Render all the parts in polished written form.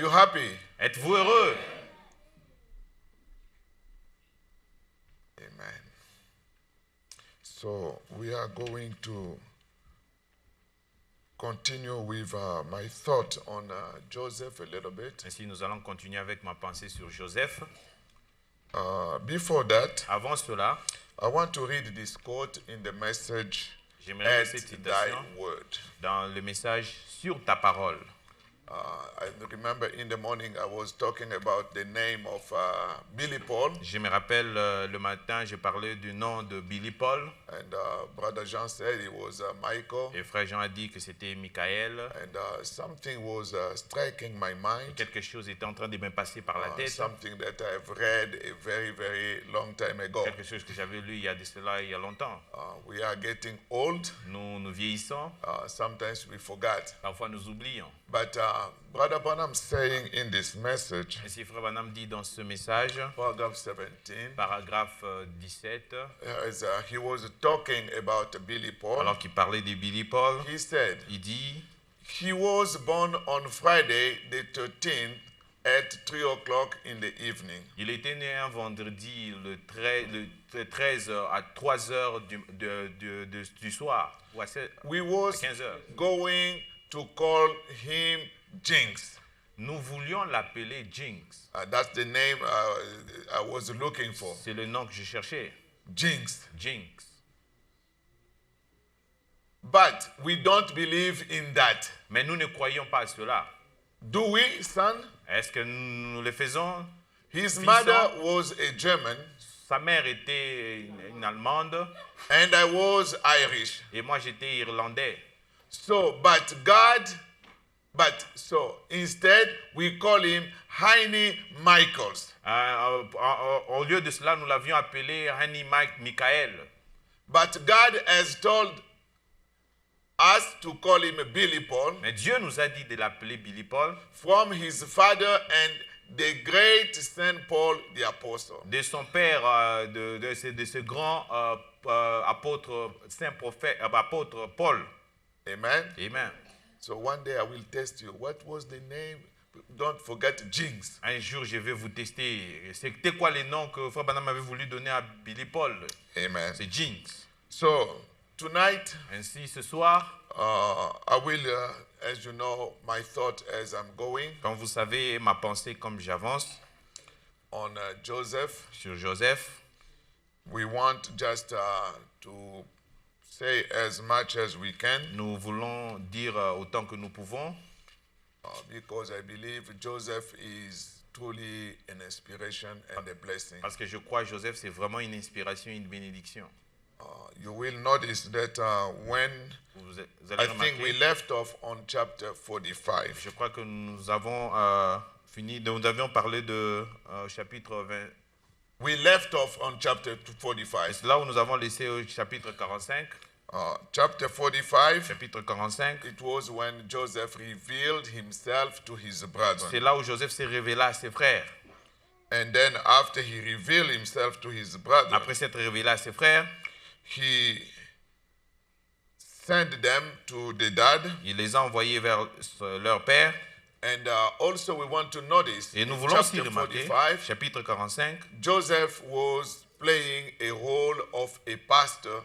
you happy? Êtes-vous heureux? Amen. So we are going to continue with my thought on Joseph a little bit. Ainsi, nous allons continuer avec ma pensée sur Joseph. Before that, Avant cela, I want to read this quote in the message, j'aimerais at lire cette thy citation word. dans le message sur ta parole. I remember in the morning I was talking about the name of Billy Paul, Je me rappelle le matin, j'ai parlé du nom de Billy Paul. and Brother Jean said it was Michael, Et frère Jean a dit que c'était Michael. and something was striking my mind, Quelque chose était en train de me passer par la tête. something that I've read a very, very long time ago. Quelque chose que j'avais lu il y a de cela il y a longtemps. We are getting old. Nous vieillissons. Sometimes we forget. Parfois nous oublions. But Brother Branham saying in this message, Ainsi, frère Branham dit dans ce message, paragraph 17, paragraphe 17, as he was talking about Billy Paul, alors qu'il parlait de Billy Paul, he said, il dit, he was born on Friday the 13th at 3 o'clock in the evening. il était né un vendredi le 13 à 3 heures du soir, ou à We was 15 heures. going to call him Jinx. Nous voulions l'appeler Jinx. That's the name I was looking for. C'est le nom que je cherchais, Jinx. Jinx. But we don't believe in that. Mais nous ne croyons pas à cela. Do we, son? Est-ce que nous le faisons? His Fils, mother was a German, Sa mère était une Allemande and I was Irish. et moi j'étais Irlandais. So instead we call him Heine Michaels. Au lieu de cela, nous l'avions appelé Hanny Mike Michael. But God has told us to call him Billy Paul Mais Dieu nous a dit de l'appeler Billy Paul from his father and the great Saint Paul the Apostle. de son père, de ce grand apôtre, saint prophète, apôtre Paul. Amen. Amen. So one day I will test you. What was the name? Don't forget Jinx. Un jour, je vais vous tester. C'était quoi les noms que Frère Branham avait voulu donner à Billy Paul? Amen. C'est Jinx. So tonight, Ainsi, ce soir, I will, as you know, my thought as I'm going comme vous savez, ma pensée comme j'avance on Joseph. sur Joseph, We want just to say as much as we can nous voulons dire autant que nous pouvons because I believe Joseph is truly an inspiration and a blessing. parce que je crois que Joseph, c'est vraiment une inspiration et une bénédiction. You will notice that when Vous I allez think we remarquer, left off on chapter 45, je crois que nous avons nous avions parlé de chapitre 20. we left off on chapter Et 45. c'est là où nous avons laissé au chapitre 45. Chapter 45, Chapitre 45, it was when Joseph revealed himself to his brethren. c'est là où Joseph s'est révélé à ses frères. And then after he revealed himself to his brethren, Après s'être révélé à ses frères, he sent them to the dad. il les a envoyés vers leur père. And also we want to notice Et nous in voulons aussi chapter remarquer, 45, chapitre 45, Joseph was playing a role of a pastor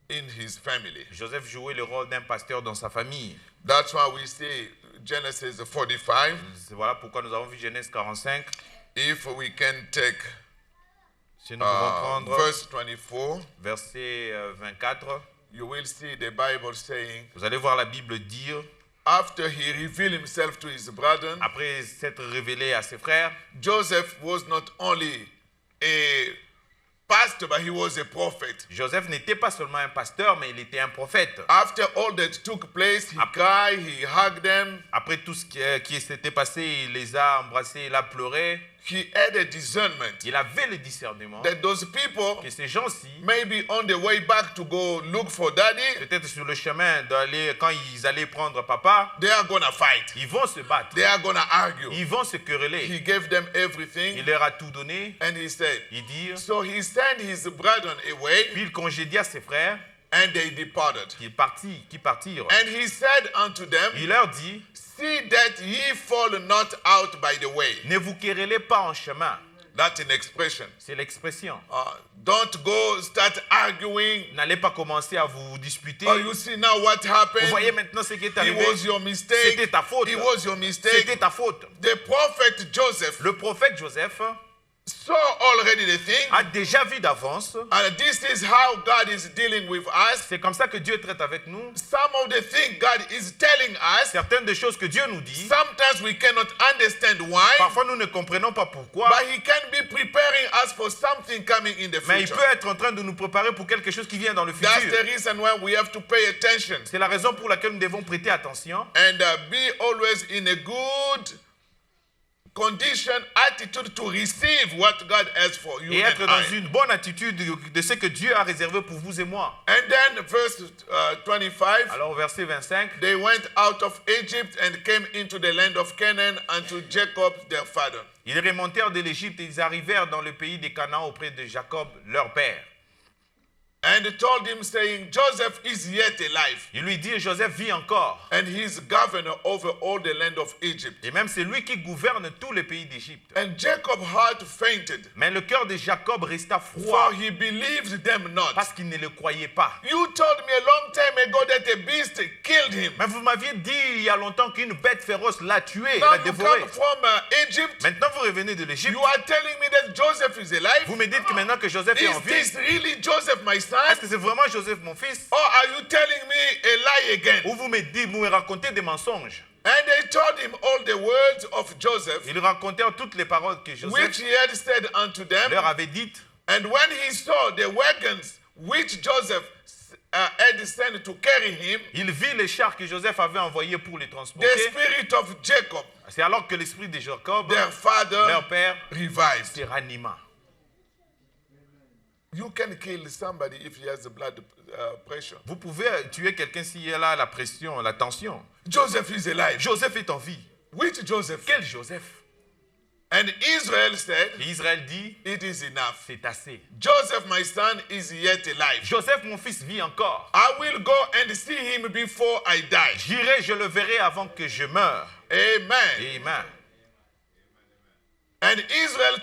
in his family. Joseph jouait le rôle d'un pasteur dans sa famille. That's why we see Genesis 45. Voilà pourquoi nous avons vu Genèse 45. If we can take Si nous pouvons prendre verse 24, verset 24, you will see the Bible saying, vous allez voir la Bible dire, after he revealed himself to his brethren, après s'être révélé à ses frères, Joseph was not only a pastor, but he was a prophet. Joseph n'était pas seulement un pasteur, mais il était un prophète. After all that took place, he cried, he hugged them. Après tout ce qui s'était passé, il les a embrassés, il a pleuré. He had a discernment Il avait le discernement that those people que ces gens-ci, may be on the way back to go look for daddy, peut-être sur le chemin d'aller, quand ils allaient prendre papa, they are going to fight. ils vont se battre, They are going to argue. ils vont se quereller. He gave them everything Il leur a tout donné. and he said, Il dit, so he sent his brethren away puis il congédia ses frères And they departed. qui partirent. And he said unto them, Il leur dit, see that ye fall not out by the way. ne vous querellez pas en chemin. That's an expression. C'est l'expression. Don't go start arguing. N'allez pas commencer à vous disputer. Oh, you see now what happened? Vous voyez maintenant ce qui est It arrivé. was your mistake. C'était ta faute. It was your mistake. C'était ta faute. The prophet Joseph Le prophète Joseph saw already the thing. a déjà vu d'avance. And this is how God is dealing with us. C'est comme ça que Dieu traite avec nous. Some of the things God is telling us, Certaines des choses que Dieu nous dit, sometimes we cannot understand why, parfois nous ne comprenons pas pourquoi, but He can be preparing us for something coming in the mais il future. peut être en train de nous préparer pour quelque chose qui vient dans le That's futur. the reason why we have to pay attention C'est la raison pour laquelle nous devons prêter attention and be always in a good condition, attitude to receive what God has for you et être and dans I. une bonne attitude de ce que Dieu a réservé pour vous et moi. And then verse 25, Alors au verset 25, they went out of Egypt and came into the land of Canaan unto Jacob their father. ils remontèrent de l'Égypte et ils arrivèrent dans le pays des Canaan auprès de Jacob, leur père. And told him, saying, Joseph is yet alive, Il lui dit, Joseph vit encore. and he is governor over all the land of Egypt. Et même c'est lui qui gouverne tout le pays d'Égypte. And Jacob's heart fainted, Mais le cœur de Jacob resta for froid he believed them not. parce qu'il ne le croyait pas. You told me a long time ago that a beast killed him. Mais vous m'aviez dit il y a longtemps qu'une bête féroce l'a tué, Now l'a you dévoré. come from Egypt. Maintenant vous revenez de l'Égypte. You are telling me that Joseph is alive. Vous me dites que maintenant que Joseph est en Is vie, this really Joseph, my son? est-ce que c'est vraiment Joseph mon fils? Or are you telling me a lie again? Ou vous me racontez des mensonges? And they told him all the words of Joseph, Ils racontèrent toutes les paroles que which Joseph he had said unto them. leur avait dites. And when he saw the wagons which Joseph had sent to carry him, Il vit les chars que Joseph avait envoyés pour les the transporter. spirit of Jacob, C'est alors que l'esprit de Jacob, their father, leur père, revived. se ranima. You can kill somebody if he has the blood pressure. Vous pouvez tuer quelqu'un s'il a la pression, la tension. Joseph is alive. Joseph est en vie. Which Joseph? Quel Joseph? And Israel said, Et Israël dit, it is enough. c'est assez. Joseph, my son, is yet alive. Joseph, mon fils, vit encore. I will go and see him before I die. J'irai, je le verrai avant que je meure. Amen. Amen. And Israel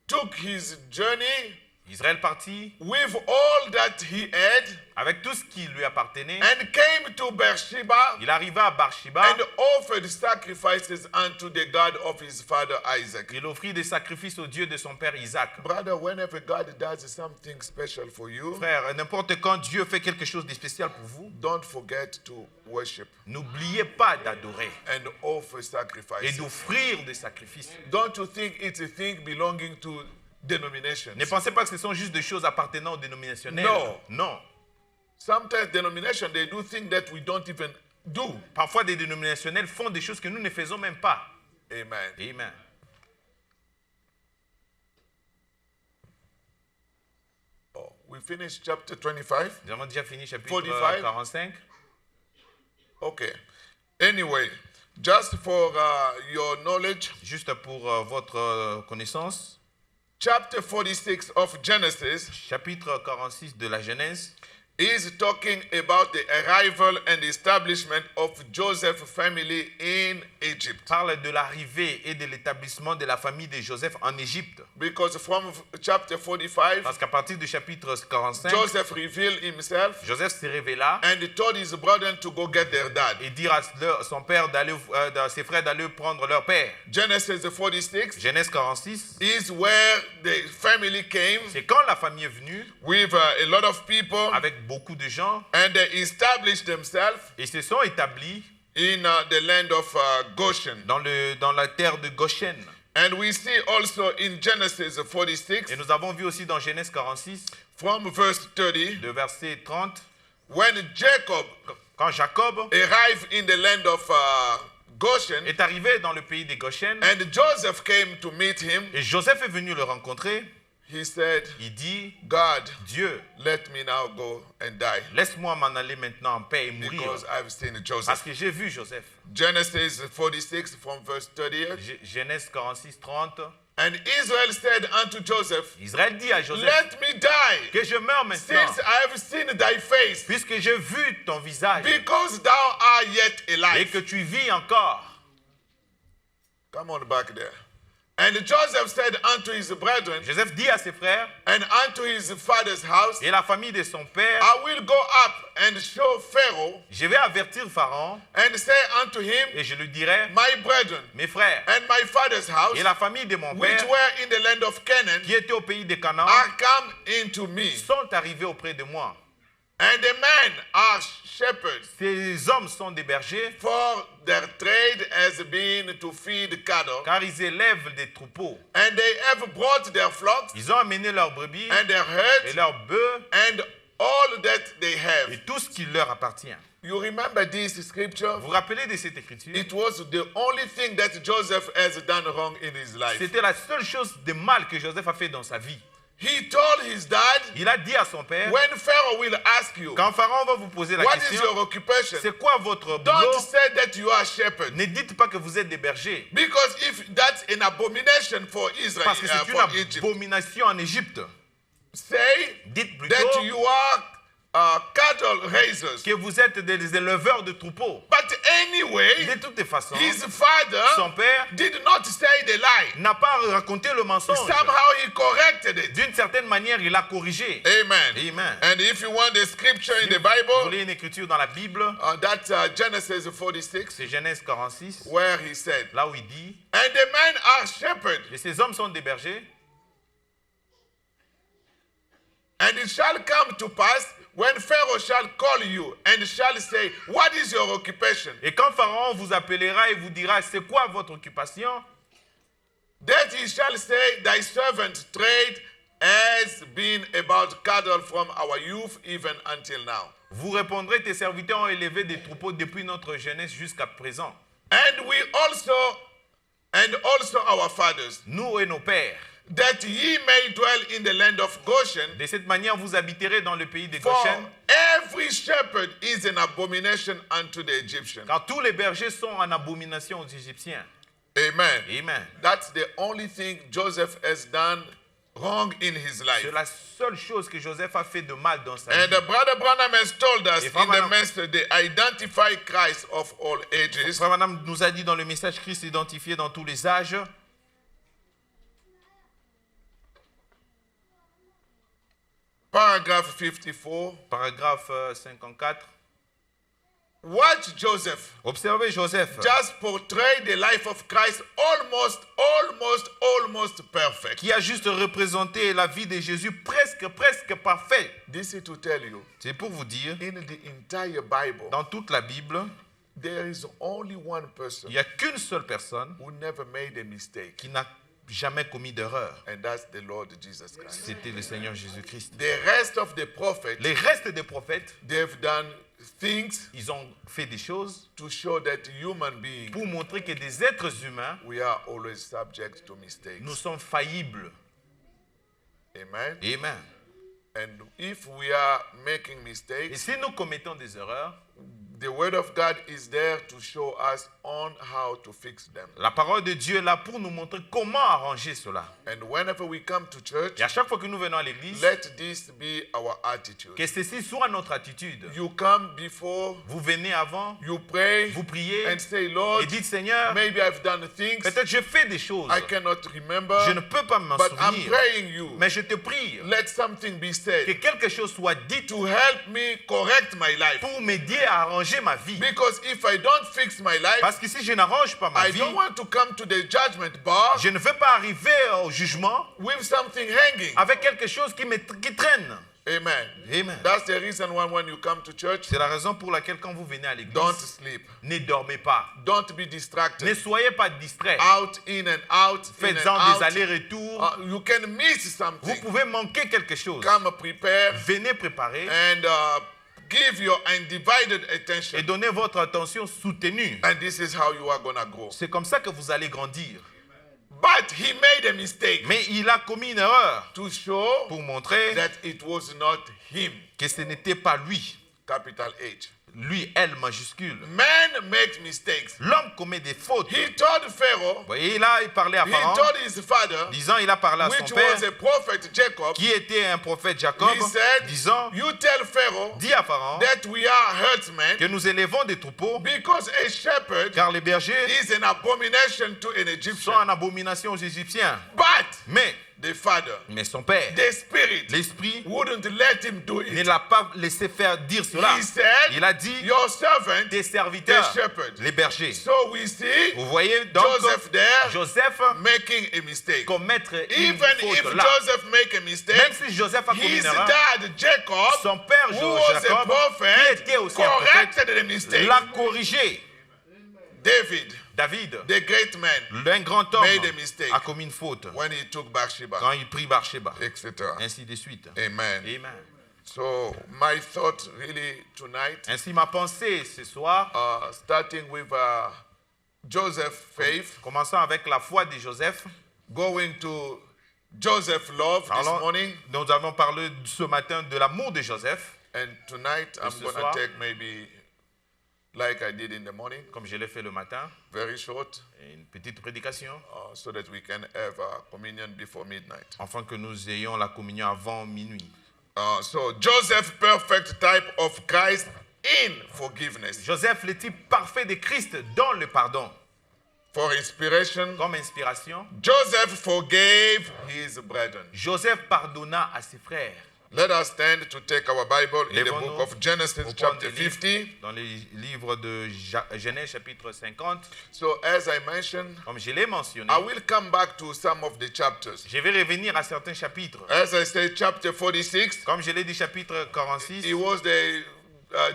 took his journey Israël partit with all that he had avec tout ce qui lui appartenait. and came to Beersheba Il arriva à Barsheba. and offered sacrifices unto the God of his father Isaac. Il offrit des sacrifices au Dieu de son père Isaac. Brother, whenever God does something special for you, Frère, n'importe quand Dieu fait quelque chose de spécial pour vous, don't forget to worship n'oubliez pas d'adorer and offer et sacrifices. d'offrir des sacrifices. Don't you think it's a thing belonging to denominations? Ne pensez pas que ce sont juste des choses appartenant aux dénominationnels. Non. Non. Sometimes denominations, they do things that we don't even do. Parfois, des dénominationnels font des choses que nous ne faisons même pas. Amen. Amen. Oh, we finished chapter 25. Nous avons déjà fini chapitre 45. 45. Okay. Anyway, just for your knowledge, Juste pour votre connaissance, chapter 46 of Genesis chapitre 46 de la Genèse is talking about the arrival and establishment of Joseph's family in Egypt. parle de l'arrivée et de l'établissement de la famille de Joseph en Égypte. Because from chapter 45, Parce qu'à partir du chapitre 45, Joseph revealed himself Joseph se révéla and he told his brethren to go get their dad. et dire à son père d'aller, ses frères d'aller prendre leur père. Genesis 46 Genèse 46, is where the family came c'est quand la famille est venue with a lot of people avec beaucoup de gens and they established themselves et se sont établis in the land of Goshen. dans la terre de Goshen. And we see also in Genesis 46 Et nous avons vu aussi dans Genèse 46, from verse 30, de verset 30, when Jacob quand Jacob arrived in the land of Goshen est arrivé dans le pays de Goshen and Joseph came to meet him, et Joseph est venu le rencontrer, he said, Il dit, God, Dieu, let me now go and die laisse-moi m'en aller maintenant en paix et mourir. because I've seen Parce Joseph. que j'ai vu Joseph. Genesis 46 from verse 38. Genèse 46, 30. And Israel said unto Joseph, Israël dit à Joseph, let me die, que je meurs maintenant, since I have seen thy face, puisque j'ai vu ton visage because thou art yet et alive. que tu vis encore. Come on back there. And Joseph said unto his brethren Joseph dit à ses frères and unto his father's house, et la famille de son père, I will go up and show Pharaoh je vais avertir Pharaon and say unto him, et je lui dirai, my brethren mes frères and my father's house, et la famille de mon which père were in the land of Canaan, qui étaient au pays de Canaan are come into me. sont arrivés auprès de moi. And the men are shepherds, Ces hommes sont des bergers for their trade has been to feed cattle. car ils élèvent des troupeaux. And they have brought their flocks Ils ont amené leurs brebis and their et herds leurs bœufs and all that they et have. tout ce qui leur appartient. You remember this scripture? Vous vous rappelez de cette écriture? It was the only thing that Joseph has done wrong in his life. C'était la seule chose de mal que Joseph a fait dans sa vie. He told his dad, Il a dit à son père, when Pharaoh will ask you, quand Pharaon va vous poser la what is question, your occupation? c'est quoi votre Don't boulot? say that you are a shepherd. Ne dites pas que vous êtes des bergers, Because if that's an abomination for Israel, parce que c'est for une Egypt, abomination en Égypte. say Dites that plutôt you are cattle raisers. que vous êtes des éleveurs de troupeaux. But anyway, De toutes les façons, his father son père did not say the lie. n'a pas raconté le mensonge. Somehow he corrected it. D'une certaine manière, il a corrigé. Amen. Amen. And if you want the scripture in the Vous Bible, voulez une écriture dans la Bible, that's Genesis 46, c'est Genèse 46, where he said, là où il dit, and the men are shepherds, et ces hommes sont des bergers, and it shall come to pass when Pharaoh shall call you and shall say, what is your occupation? et quand Pharaon vous appellera et vous dira, c'est quoi votre occupation? That he shall say, thy servant trade has been about cattle from our youth even until now. Vous répondrez, tes serviteurs ont élevé des troupeaux depuis notre jeunesse jusqu'à présent. And also our fathers, Nous et nos pères. that ye may dwell in the land of Goshen, De cette manière, vous habiterez dans le pays de for Goshen, every shepherd is an abomination unto the Egyptians. car tous les bergers sont en abomination aux Égyptiens. Amen. Amen. That's the only thing Joseph has done wrong in his life. C'est la seule chose que Joseph a fait de mal dans sa And vie. Brother Branham has told us Et in Frère the Branham- message, they identify Christ of all ages. Frère Madame nous a dit dans le message Christ identifié dans tous les âges. Paragraph 54. Paragraphe 54. Watch Joseph Observez Joseph, just portray the life of Christ almost perfect. qui a juste représenté la vie de Jésus presque parfait. This is to tell you, C'est pour vous dire, in the entire Bible, dans toute la Bible, there is only one person il n'y a qu'une seule personne who never made a mistake, qui n'a jamais commis d'erreur. and that's the Lord Jesus Christ. C'était le Seigneur Jésus-Christ. The rest of the prophets, Les restes des prophètes, they've done things ils ont fait des choses to show that human beings, pour montrer que des êtres humains, we are always subject to mistakes. nous sommes faillibles. Amen. Amen. And if we are making Et mistakes, si nous commettons des erreurs, the word of God is there to show us on how to fix them. la parole de Dieu est là pour nous montrer comment arranger cela. And whenever we come to church, Et à chaque fois que nous venons à l'église, let this be our attitude. que ceci soit notre attitude. You come before, Vous venez avant, you pray, vous priez and say, Lord, et dites Seigneur, maybe I've done things peut-être je fais des choses, I cannot remember, je ne peux pas m'en but I'm souvenir, praying you. mais je te prie Let something be que said quelque chose soit dit to help me correct my life. pour m'aider à arranger ma vie. Because if I don't fix my life, Parce que si je n'arrange pas ma I vie, don't want to come to the judgment bar je ne veux pas arriver au jugement with something hanging. avec quelque chose qui traîne. Amen. Amen. That's the reason why when you come to church, C'est la raison pour laquelle quand vous venez à l'église, don't sleep. ne dormez pas. Don't be Ne distracted. soyez pas distraits. Out, in and out, in Faites-en and des out. allers-retours. You can miss Vous something. pouvez manquer quelque chose. Come prepare Venez préparer and give your undivided attention. et donnez votre attention soutenue. And this is how you are going to grow. C'est comme ça que vous allez grandir. But he made a mistake Mais il a commis une erreur to show pour montrer that it was not him. que ce n'était pas lui. Capital H. Lui, elle majuscule. Man makes mistakes. L'homme commet des fautes. He told Pharaoh, Vous voyez, là, il parlait à he Pharaon, told his father, disant, il a parlé à son which père, was a prophet Jacob, qui était un prophète Jacob, he said, disant, you tell Pharaoh dis à Pharaon that we are herdsmen que nous élevons des troupeaux, because a shepherd car les bergers is an abomination to an sont Egyptian. en abomination aux Égyptiens. But Mais the father, son père, the spirit, l'esprit, wouldn't let him do ne it. l'a pas laissé faire dire cela. He said, Il a dit, your servant, tes serviteurs, the shepherd. les bergers. So we see Vous voyez donc Joseph there Joseph making a mistake. commettre une Even if faute là. Joseph make a Même mistake, si Joseph a commis his une erreur, dad Jacob, son père who was a Jacob, qui prophet, était aussi un prophète, corrected the mistake. l'a corrigé. David, David, the great man, un grand homme, made a mistake a commis une faute when he took Bathsheba, quand il prit Bathsheba, etc. ainsi de suite. Amen. Amen. So my thought really tonight, Ainsi ma pensée ce soir, starting with Joseph's faith, commençant avec la foi de Joseph. going to Joseph's love this Parlons- morning, Nous avons parlé ce matin de l'amour de Joseph, and tonight I'm ce going soir- to take maybe like I did in the morning, comme je l'ai fait le matin, very short, une petite prédication, so that we can have communion before midnight. afin que nous ayons la communion avant minuit. So Joseph, perfect type of Christ in forgiveness. Joseph, le type parfait de Christ dans le pardon. For inspiration, Comme inspiration, Joseph forgave his brethren. Joseph pardonna à ses frères. Let us stand to take our Bible in the Lèvons-nous book of Genesis, pour prendre chapter des livres 50. dans les livres de Genèse chapitre 50. So, as I mentioned, Comme je l'ai mentionné, I will come back to some of the chapters. je vais revenir à certains chapitres. As I said, chapter 46, Comme je l'ai dit, chapitre it 46, was the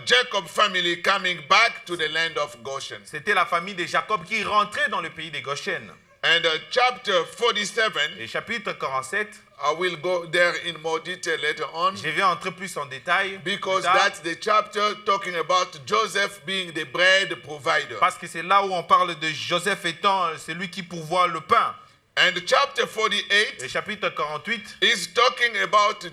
Jacob family coming back to the land of Goshen. c'était la famille de Jacob qui rentrait dans le pays de Goshen. And chapter 47, Et chapitre 47, I will go there in more detail later on, je vais entrer plus en détail. because plus tard, that's the chapter talking about Joseph being the bread provider. parce que c'est là où on parle de Joseph étant celui qui pourvoit le pain. And chapter 48 Et chapitre 48 is talking about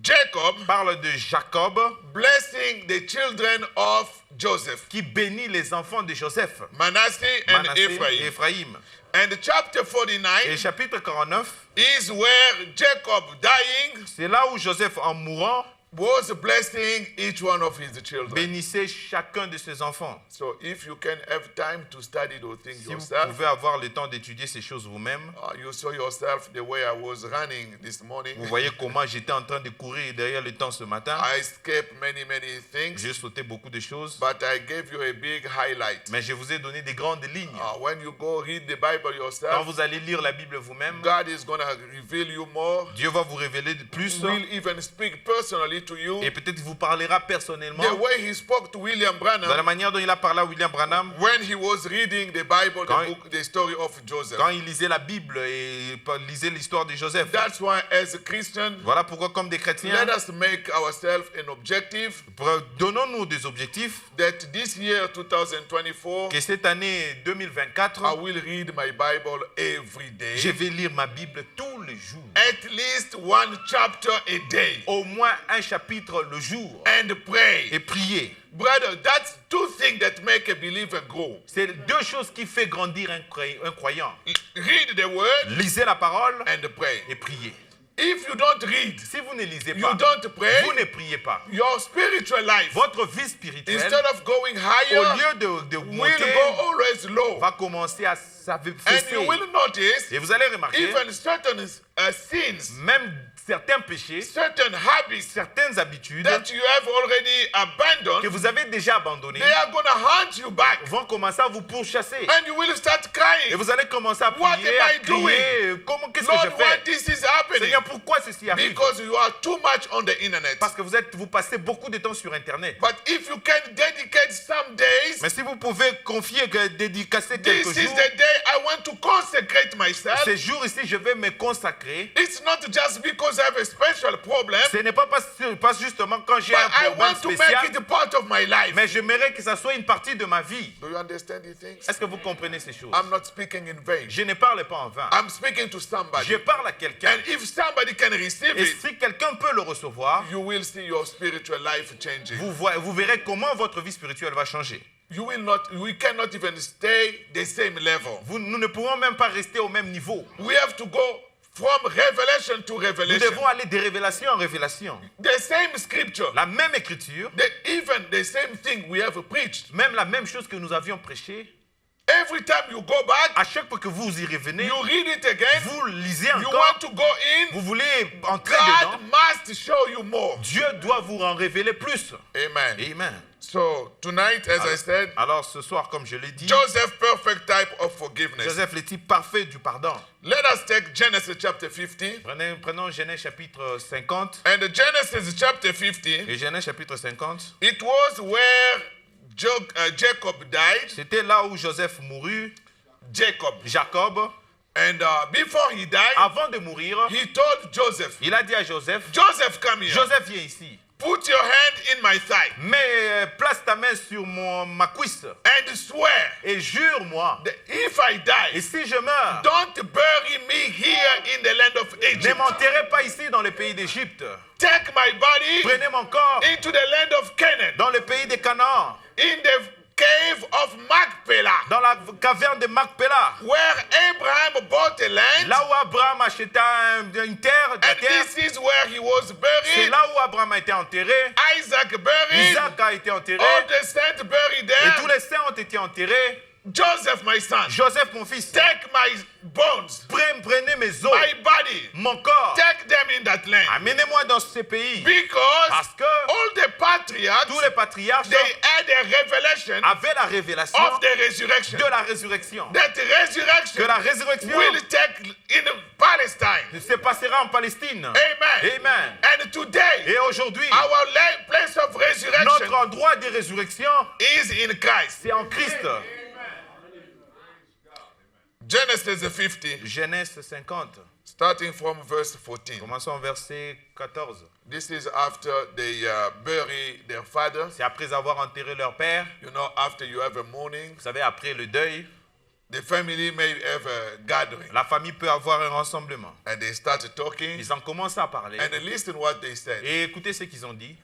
Jacob parle de Jacob blessing the children of Joseph, qui bénit les enfants de Joseph, Manasseh and Manassé et Ephraim. Ephraim. And chapter Et 49 chapitre 49, is where Jacob dying c'est là où Joseph, en mourant, was blessing each one of his children. bénissait chacun de ses enfants. So if you can have time to study those things Si vous yourself, pouvez avoir le temps d'étudier ces choses vous-même, you saw yourself the way I was running this morning. vous voyez comment j'étais en train de courir derrière le temps ce matin. I escaped many things, J'ai sauté beaucoup de choses, but I gave you a big highlight. mais je vous ai donné des grandes lignes. When you go read the Bible Quand yourself, vous allez lire la Bible vous-même, God is going to reveal you more. Dieu va vous révéler de plus Will even speak personally to you. et peut-être vous parlera personnellement The way he spoke to William dans la Branham manière dont il a parlé à William Branham when he was reading the Bible, Quand- the story of Joseph. quand il lisait la Bible et lisait l'histoire de Joseph. That's why, as a Christian, Voilà pourquoi, comme des chrétiens, let us make ourselves an objective donnons-nous des objectifs that this year, 2024, que cette année 2024, I will read my Bible every day. je vais lire ma Bible tous les jours. At least one chapter a day. Au moins un chapitre le jour. And pray. Et prier. Brother, that's two things that make a believer grow. C'est deux choses qui font grandir un croyant. Read the word Lisez la parole and pray. et priez. If you don't read, Si vous ne lisez you pas, don't pray, vous ne priez pas. your spiritual life, Votre vie spirituelle, instead of going au higher, lieu de will monter, go always low. va commencer à And s'affaisser. you will notice Et vous allez remarquer, even certain sins, même certains péchés, certain habits certaines habitudes that you have already que abandoned, vous avez déjà abandonnées they are going to hunt you back. vont commencer à vous pourchasser. And you will start Et crying. vous allez commencer à What prier, am à I doing? crier. Qu'est-ce que Lord, je why fais? this is happening? Seigneur, pourquoi ceci arrive? Because you are too much on the internet. Parce que vous passez beaucoup de temps sur Internet. But if you can dedicate some days, Mais si vous pouvez confier, dédicacer this quelques is jours, the day I want to consecrate myself. Ces jours ici, je vais me consacrer. It's not just because I have a special problem, Ce n'est pas justement quand j'ai but un I problème want to make spécial, it part of my life. mais j'aimerais que ça soit une partie de ma vie. Do you understand these things? Est-ce que vous comprenez ces choses? I'm not speaking in vain. Je ne parle pas en vain. I'm speaking to somebody. Je parle à quelqu'un. And if somebody can receive Et it, si quelqu'un peut le recevoir, you will see your spiritual life changing. vous verrez comment votre vie spirituelle va changer. We cannot even stay the same level. Nous ne pouvons même pas rester au même niveau. We have to go from revelation to Nous revelation. devons aller de révélation en révélation. The same scripture, La même écriture, even the same thing we have preached. même la même chose que nous avions prêché, Every time you go back, à chaque fois que vous y revenez, you read it again, vous lisez you encore, want to go in, vous voulez entrer God dedans, must show you more. Dieu doit vous en révéler plus. Amen. Amen. So tonight, as I said, Alors ce soir, comme je l'ai dit, Joseph, perfect type of forgiveness. Joseph, le type parfait du pardon. Let us take Genesis chapter 50. Prenons Genèse chapitre 50. And Genesis chapter 50, Et Genèse chapitre 50, it was where Jacob died. c'était là où Joseph mourut, Jacob. And before he died, Avant de mourir, he told Joseph, il a dit à Joseph, Joseph, come here. Joseph, viens ici. Put your hand in my thigh Mais place ta main sur ma cuisse and swear et jure-moi, that if I et die, si je meurs, don't bury me here in the land of ne Egypt. m'enterrez pas ici dans le pays d'Égypte. Take my body Prenez mon corps into the land of Canaan, dans le pays de Canaan, in the cave of Machpelah, dans la caverne de Macpéla, where Abraham bought a land, là où Abraham acheta une terre, la and terre. this is where he was C'est buried. là où Abraham a été enterré, Isaac buried, Isaac a été enterré, all the saints buried et tous there. les saints ont été enterrés. Joseph, my son, Joseph, mon fils, take my bones, prenez mes os, my body, mon corps, take them in that land. amenez-moi dans ce pays. Because Parce que all the patriarchs, tous les patriarches they had a revelation avaient la révélation of the resurrection. de la résurrection. That Que resurrection la résurrection will take in Palestine. se passera en Palestine. Amen. Amen. And today, Et aujourd'hui, our place of resurrection notre endroit de résurrection, is in Christ. c'est en Christ. Genesis 50, Genèse 50. starting from verse 14. Commençons au verset 14. This is after they bury their father. C'est après avoir enterré leur père. You know, after you have a mourning, Vous savez, après le deuil, the family may have a gathering. la famille peut avoir un rassemblement. And they start talking. Ils ont commencé à parler. And listen what they said. Et écoutez ce qu'ils ont dit.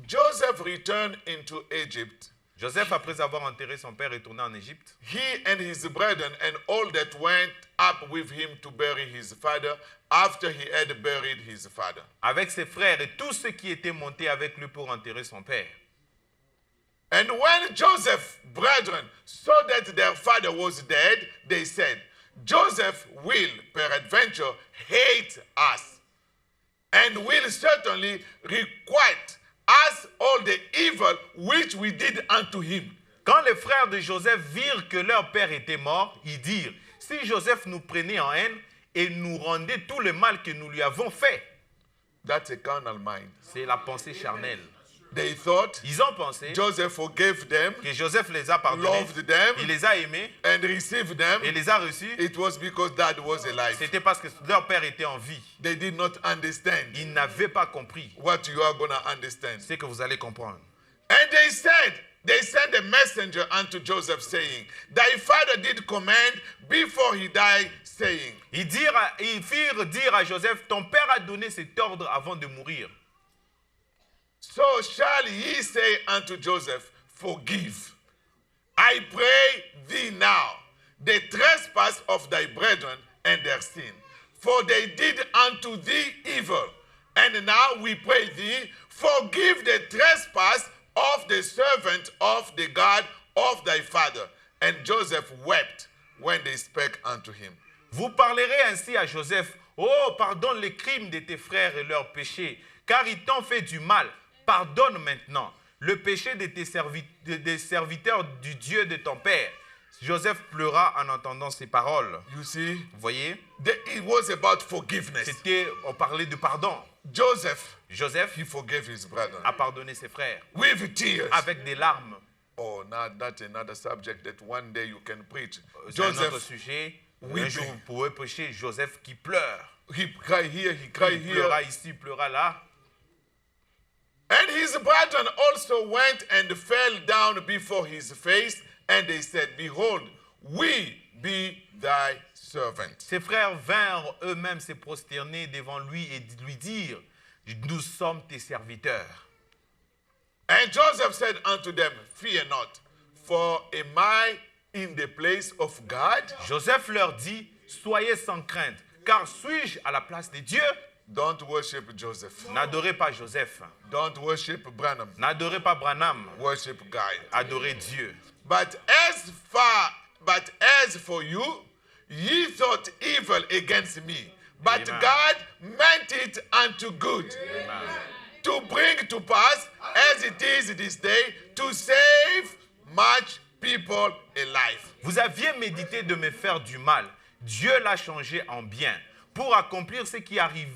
Joseph returned into Egypt. Joseph, après avoir enterré son père, est retourné en Égypte. He and his brethren and all that went up with him to bury his father after he had buried his father. Avec ses frères et tous ceux qui étaient montés avec lui pour enterrer son père. And when Joseph's brethren saw that their father was dead, they said, Joseph will peradventure hate us and will certainly requite us all the evil which we did unto him. Quand les frères de Joseph virent que leur père était mort, ils dirent, si Joseph nous prenait en haine et nous rendait tout le mal que nous lui avons fait. That's a carnal mind. C'est la pensée charnelle. They thought Ils ont pensé Joseph forgave them, que Joseph les a pardonnés, loved them, il les a aimés and received them. et les a reçus. It was because dad was alive. C'était parce que leur père était en vie. They did not understand Ils n'avaient pas compris what you are going to understand. ce que vous allez comprendre. And they sent a messenger unto Joseph saying, thy father did command before he died, saying. Ils firent dire à Joseph, ton père a donné cet ordre avant de mourir. So shall ye say unto Joseph, forgive, I pray thee now, the trespass of thy brethren and their sin. For they did unto thee evil. And now we pray thee, forgive the trespass of the servant of the God of thy father. And Joseph wept when they spake unto him. Vous parlerez ainsi à Joseph, oh, pardonne les crimes de tes frères et leurs péchés, car ils t'ont fait du mal. Pardonne maintenant le péché de des serviteurs du Dieu de ton père. Joseph pleura en entendant ces paroles. You see, Vous voyez, it was about forgiveness. on parlait de pardon. Joseph, Joseph he forgave his brother a pardonné ses frères with tears. avec des larmes. Oh, now that's another subject that one day you can preach. C'est un autre Joseph, sujet. oui, Un jour, vous pourrez prêcher Joseph qui pleure. he cried here, he cried Il here. pleura ici, il pleura là. And his brethren also went and fell down before his face, and they said, Behold, we be thy servants. Ses frères vinrent eux-mêmes se prosterner devant lui et lui dire, nous sommes tes serviteurs. And Joseph said unto them, Fear not, for am I in the place of God? Joseph leur dit, soyez sans crainte, car suis-je à la place de Dieu? Don't worship Joseph. N'adorez pas Joseph, Don't worship Branham. n'adorez pas Branham, Worship God. adorez Dieu. But as for you, ye thought evil against me, but Amen. God meant it unto good, to bring to pass, as it is this day, to save much people alive. Vous aviez médité de me faire du mal. Dieu l'a changé en bien pour accomplir ce qui arrive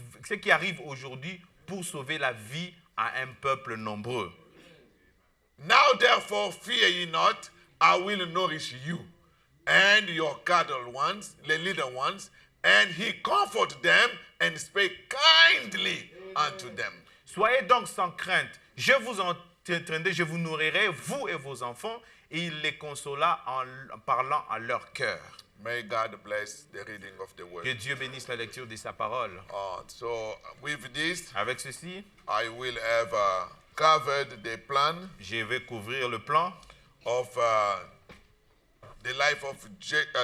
aujourd'hui pour sauver la vie à un peuple nombreux. Now therefore fear ye not, I will nourish you, and your cattle ones, the little ones, and he comforted them and spake kindly unto them. Soyez donc sans crainte. Je vous entraînerai, je vous nourrirai, vous et vos enfants. Et il les consola en parlant à leur cœur. May God bless the reading of the word. Que Dieu bénisse la lecture de sa parole. So with this, Avec ceci, I will have covered the plan je vais couvrir le plan of the life of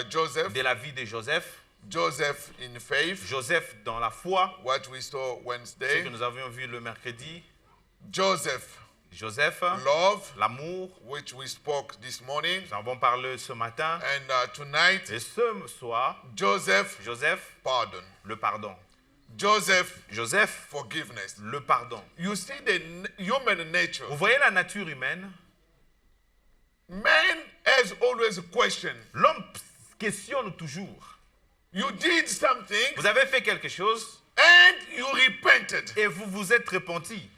Joseph, de la vie de Joseph. Joseph in faith, Joseph dans la foi, what we saw ce Wednesday, que nous avions vu le mercredi. Joseph, Joseph, love, l'amour, which we spoke this morning, nous avons parlé ce matin. and tonight, Et ce soir, Joseph, Joseph, pardon. le pardon. Joseph, Joseph, forgiveness. le pardon. You see the human nature. Vous voyez la nature humaine? Man has always a question. L'homme questionne toujours. You did something Vous avez fait quelque chose and you repented. et vous vous êtes repenti.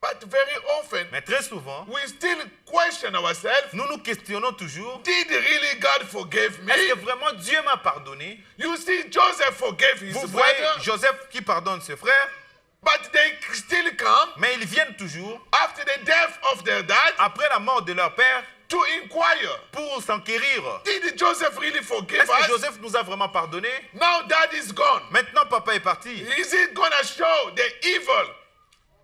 But very often, Mais très souvent, we still question ourselves. nous nous questionnons toujours. Did really God forgive me? Est-ce que vraiment Dieu m'a pardonné? You see, Joseph forgave his Vous voyez brother, Joseph qui pardonne ses frères, but they still come mais ils viennent toujours, after the death of their dad après la mort de leur père, to inquire. pour s'enquérir. Did Joseph really forgive Est-ce que us? Joseph nous a vraiment pardonné? Now dad is gone. Maintenant, papa est parti. Is he gonna show the evil?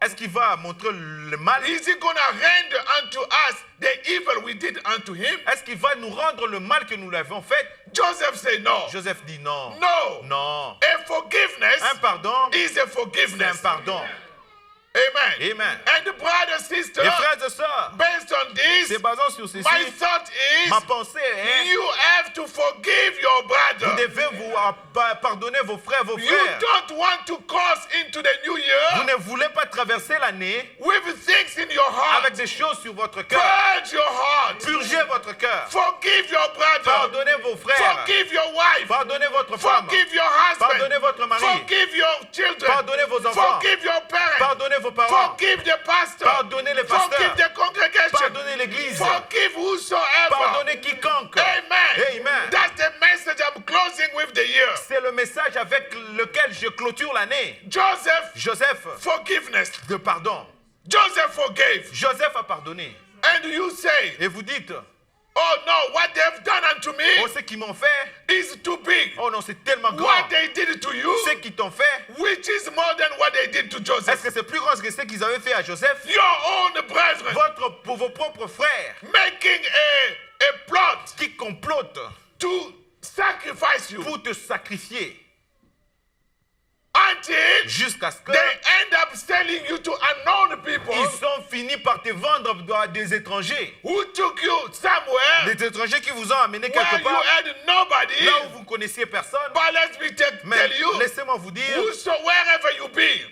Est-ce qu'il va montrer le mal? Is he gonna render unto us the evil we did unto him? Est-ce qu'il va nous rendre le mal que nous lui avons fait? Joseph said no. Joseph dit non. No. Non. A forgiveness Un pardon, is a c'est un forgiveness. pardon. Amen. Amen. And the brother, sister, Les frères et sœurs, based on this, c'est basant sur ceci. my thought is Ma pensée est, you have to forgive your vous brother. devez vous pardonner vos frères, vos You frères. don't want to cross into the new Vous year ne voulez pas traverser l'année with things in your heart. avec des choses sur votre cœur. Purge your heart. Purgez votre cœur. Forgive your brother. Pardonnez vos frères. Forgive your wife. Pardonnez votre femme. Forgive your husband. Pardonnez votre mari. Forgive your children. Pardonnez vos enfants. Forgive your parents. Pardonnez vos parents. Forgive the pastor. Pardonnez les Forgive pasteurs. the congregation. Pardonnez l'église. Forgive whosoever. Pardonnez quiconque. Amen. Amen. That's the message I'm closing with the year. C'est le message avec lequel je clôture l'année. Joseph, Joseph, forgiveness. de pardon. Joseph forgave. Joseph a pardonné. And you say, Et vous dites, oh no, what they've done unto me oh, ce qu'ils m'ont fait, is too big. oh non, c'est tellement grand. What they did to you, Ce qu'ils t'ont fait, which is more than what they did to est-ce Joseph. que c'est plus grand que ce qu'ils avaient fait à Joseph? Your own brethren Pour vos propres frères making a plot qui complotent to sacrifice you pour te sacrifier until jusqu'à ce que they end up selling you to unknown people ils ont fini par te vendre à des étrangers. who took you somewhere Des étrangers qui vous ont amené where quelque you part, had nobody. là où vous ne connaissiez personne. But let me Mais tell you, laissez-moi vous dire, wherever you be,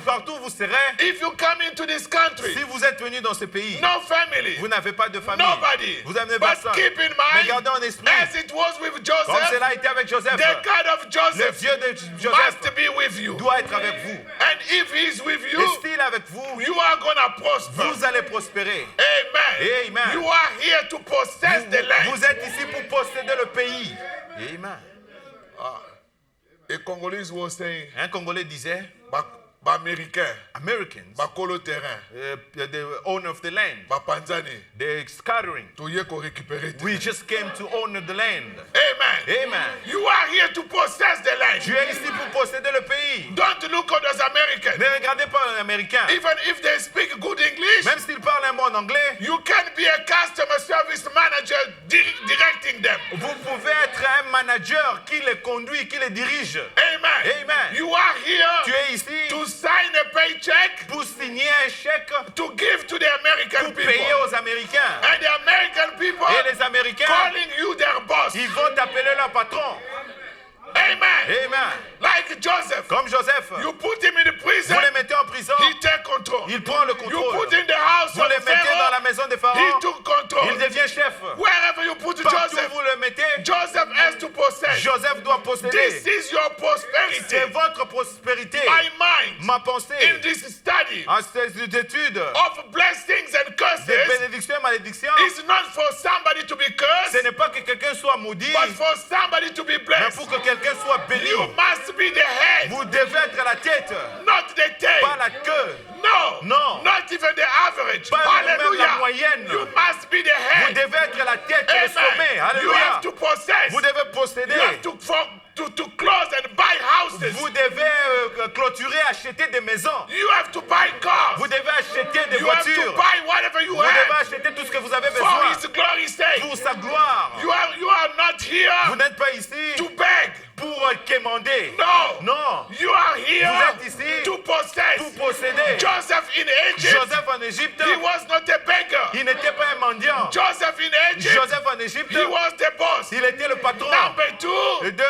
Partout où vous serez, if you come into this country, si vous êtes venu dans ce pays, no family, vous n'avez pas de famille. nobody. Vous n'avez But personne. keep in Mais mind, gardez en esprit, as it was with comme Joseph, cela a été avec Joseph, the God of le Joseph Dieu de Joseph must be with you. doit être avec vous. And if he's with Et you, s'il est avec vous, you are going to prosper. vous allez prospérer. Amen. Amen. You are here to possess the land. Vous êtes ici pour posséder le pays. Amen. A Congolese was saying, Un Congolais disait, Américain, Americans, Bakolo terrain, the owner of the land, Bapanzani, they're scattering. to ye ko récupérer. We just came to own the land. Amen. Amen. You are here to possess the land. Tu es ici pour posséder le pays. Don't look at those Americans. Ne regardez pas un Américain. Even if they speak good English, Même s'il parle un bon anglais, you can be a customer service manager directing them. vous pouvez être un manager qui les conduit, qui les dirige. Amen. Amen. You are Tu here es ici to sign a paycheck pour signer un chèque to give to the American pour payer people. aux Américains. And the American people Et les Américains, calling you their boss. ils vont t'appeler leur patron. Amen. Amen. Like Joseph. Comme Joseph, You put him in the prison. vous les mettez en prison, He take control. il prend le You contrôle. put in the house Vous of les mettez dans la Pharaoh. maison des He pharaons, took control. il devient chef. Wherever you put Partout Joseph, où vous le mettez, Joseph has to possess. Joseph doit posséder. This is your C'est prosperity. votre prospérité. My mind Ma pensée in this study en ces études of blessings and de curses bénédiction et malédiction, is not for somebody to be ce cursed, n'est pas que quelqu'un soit maudit, but for somebody to be mais blessed. pour que quelqu'un soit béni. You must be the head, Vous devez être la tête, not the tail. pas la queue. No, No. not even the average. Pas même la Hallelujah. moyenne. You must be the Vous head. devez être la tête, le sommet. Amen. You Alléluia. have to possess. Vous devez You have posséder. to close and buy houses. Vous devez clôturer, acheter des maisons. You have to buy cars. Vous devez acheter des You have to voitures. buy whatever you Vous devez have acheter tout ce que vous avez for besoin His glory's sake. pour sa gloire. You are not Vous here n'êtes pas ici to beg. pour quémander. No. Non. You are here Vous êtes ici to possess. pour posséder. Joseph in Egypt, Joseph en Égypte, he was not a beggar. il n'était pas un mendiant. Joseph in Egypt, Joseph en Égypte, he was the boss. il était le patron. Number two, Et deux,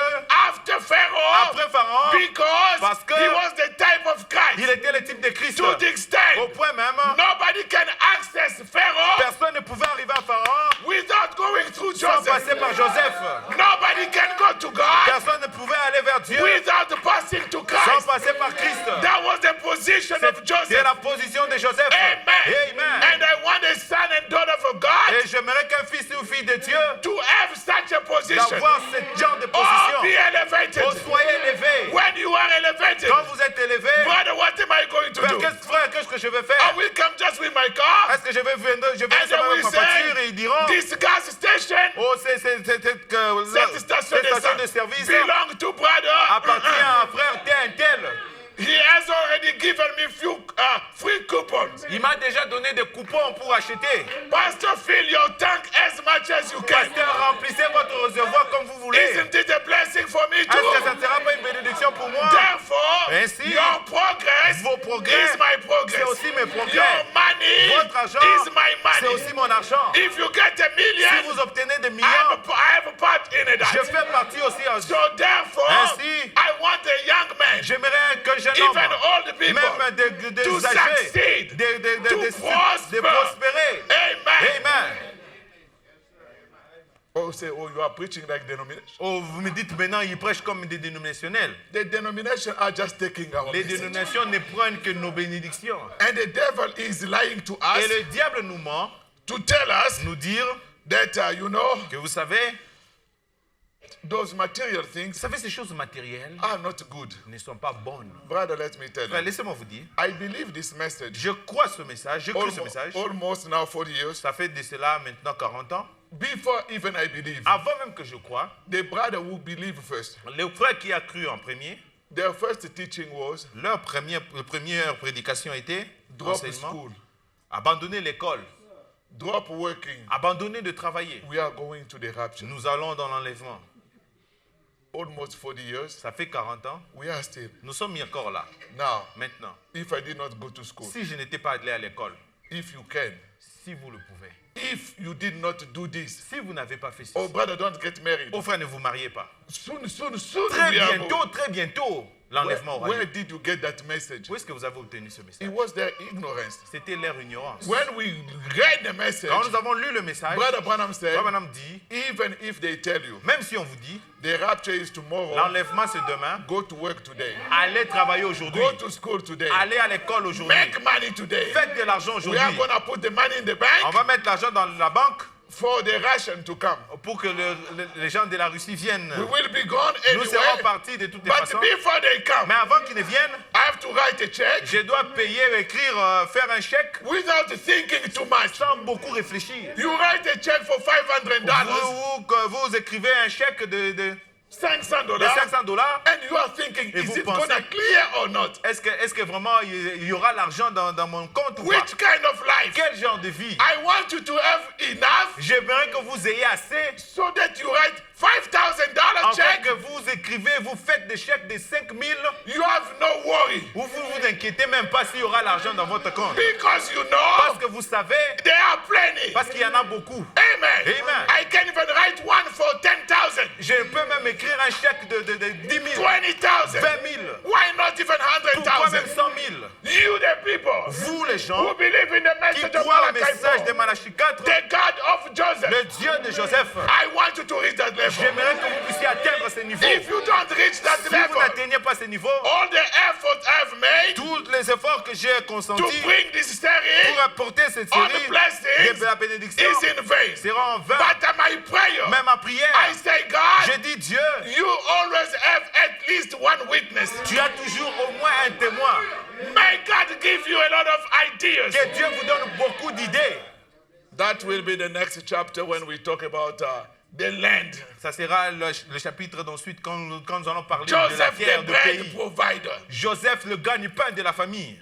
after Pharaoh, après Pharaon, because parce que he was the type of il Christ. était le type de Christ. To the Au extent point même, nobody can access Pharaoh personne ne pouvait arriver à Pharaon without going through sans Joseph. passer par Joseph. Nobody can go to God Personne ne pouvait aller vers Dieu without passing to sans Christ. passer par Christ. That was the position of C'est Joseph. la position de Joseph. Amen. Amen. And I want a son and daughter of God Et j'aimerais qu'un fils ou fille de Dieu to have such a position. d'avoir ce genre de Oh, be position. elevated. Oh, soyez élevé. When you are elevated, Quand vous êtes élevé, brother, what am I going to do? frère, qu'est-ce que je vais I faire? will come just with my car, Est-ce que je vais venir and they seulement will avec ma voiture et say, ils diront, this gas station, oh, cette cette station de service belong to brother. appartient à un frère tel, tel. He has already given me few free coupons. Il m'a déjà donné des coupons pour acheter. Pastor, fill your tank as much as you can. Pasteur, remplissez votre réservoir comme vous voulez. Isn't it a blessing for me Est-ce que ça too? ne sera pas une bénédiction pour moi? Therefore, Ainsi, your progress vos progrès, is my progress. c'est aussi mes progrès. Your money Votre argent, is my c'est money. aussi mon argent. If you get a Si million, vous obtenez des I millions, have a part in it. je fais partie aussi. So therefore, Ainsi, I want a young man, J'aimerais qu'un jeune even homme, old people, même des to âgés, succeed, de prosper. prospérer. Amen. Amen. Oh, say, oh, you are preaching like denomination. Oh, vous me dites maintenant, ils prêchent comme des dénominationnels. The denomination are just taking our Les message. dénominations ne prennent que nos bénédictions. And the devil is lying to us Et le diable nous ment, to tell us nous dire that, que vous savez, those material vous things savez, ces choses matérielles are not good. ne sont pas bonnes. Brother, let me tell Frère, you. laissez-moi vous dire, I believe this message je crois ce message, je crois ce message. almost now 40 years. Ça fait de cela maintenant 40 ans. Before even I believe, Avant même que je crois, the brother who believed first, le frère qui a cru en premier, their first teaching was leur première prédication était drop enseignement, school, abandonner l'école, drop working. abandonner de travailler. We are going to the rapture. Nous allons dans l'enlèvement. Almost 40 years, Ça fait 40 ans. we are still. Nous sommes encore là. Now, Maintenant, if I did not go to school, si je n'étais pas allé à l'école, if you can, si vous le pouvez, if you did not do this, si vous n'avez pas fait ceci, oh brother, don't get married. oh frère, ne vous mariez pas. Soon Très we are bientôt, très bientôt, l'enlèvement aura Where lieu. did you get that message? Où est-ce que vous avez obtenu ce message? It was their ignorance. C'était leur ignorance. When we read the message, Quand nous avons lu le message, Brother Branham said, Frère Branham dit, even if they tell you même si on vous dit, the rapture is tomorrow, l'enlèvement c'est demain, go to work today, allez travailler aujourd'hui, go to school today, allez à l'école aujourd'hui, make money today. faites de l'argent We aujourd'hui. are going to put the money in the On bank va mettre l'argent dans la banque for the Russian to come. pour que les gens de la Russie viennent. We will be gone Nous serons anyway, partis de toutes les but façons. before they come, Mais avant qu'ils ne viennent, I have to write a check je dois payer, écrire, faire un chèque without thinking too much. sans beaucoup réfléchir. You write a check for $500, Vous écrivez un chèque de $500, $500. and you are thinking, Et is vous it pensez- going to clear or not? Est-ce que vraiment il y aura l'argent dans mon compte ou pas? Which kind of life? Quel genre de vie? I want you to have enough J'aimerais que vous ayez assez so that you write $5,000 afin check. que vous écrivez, vous faites des chèques de 5 000 You have no worry où vous vous inquiétez même pas s'il y aura l'argent dans votre compte. because you Parce know que vous savez, there are plenty. parce qu'il y en a beaucoup. Amen. Amen. I can even write one for 10,000, Je peux même écrire un chèque de 10 000, 20,000. 20 000, Why not even pourquoi même 100,000? 100 000? You, the people Vous les who gens believe in the qui message of croient au Malachi message de 4, Malachie 4, the God of Joseph, le Dieu de Joseph, I want you to reach that level. j'aimerais que vous puissiez atteindre ce niveau. If you don't reach that Si vous level, n'atteignez pas ce niveau, all the effort I've made tous les efforts que j'ai to consentis bring this series pour apporter cette on série the blessings de la bénédiction is in vain. sera en vain. But my prayer, Même ma prière, I say, God, je dis Dieu, you always have at least one witness. tu as toujours au moins un témoin. May God give you a lot of ideas. Que Dieu vous donne beaucoup d'idées. That will be the next chapter when we talk about the land. Ça sera le chapitre d'ensuite quand nous allons parler de la Joseph, terre, the du bread pays. provider. Joseph, le gagne-pain de la famille.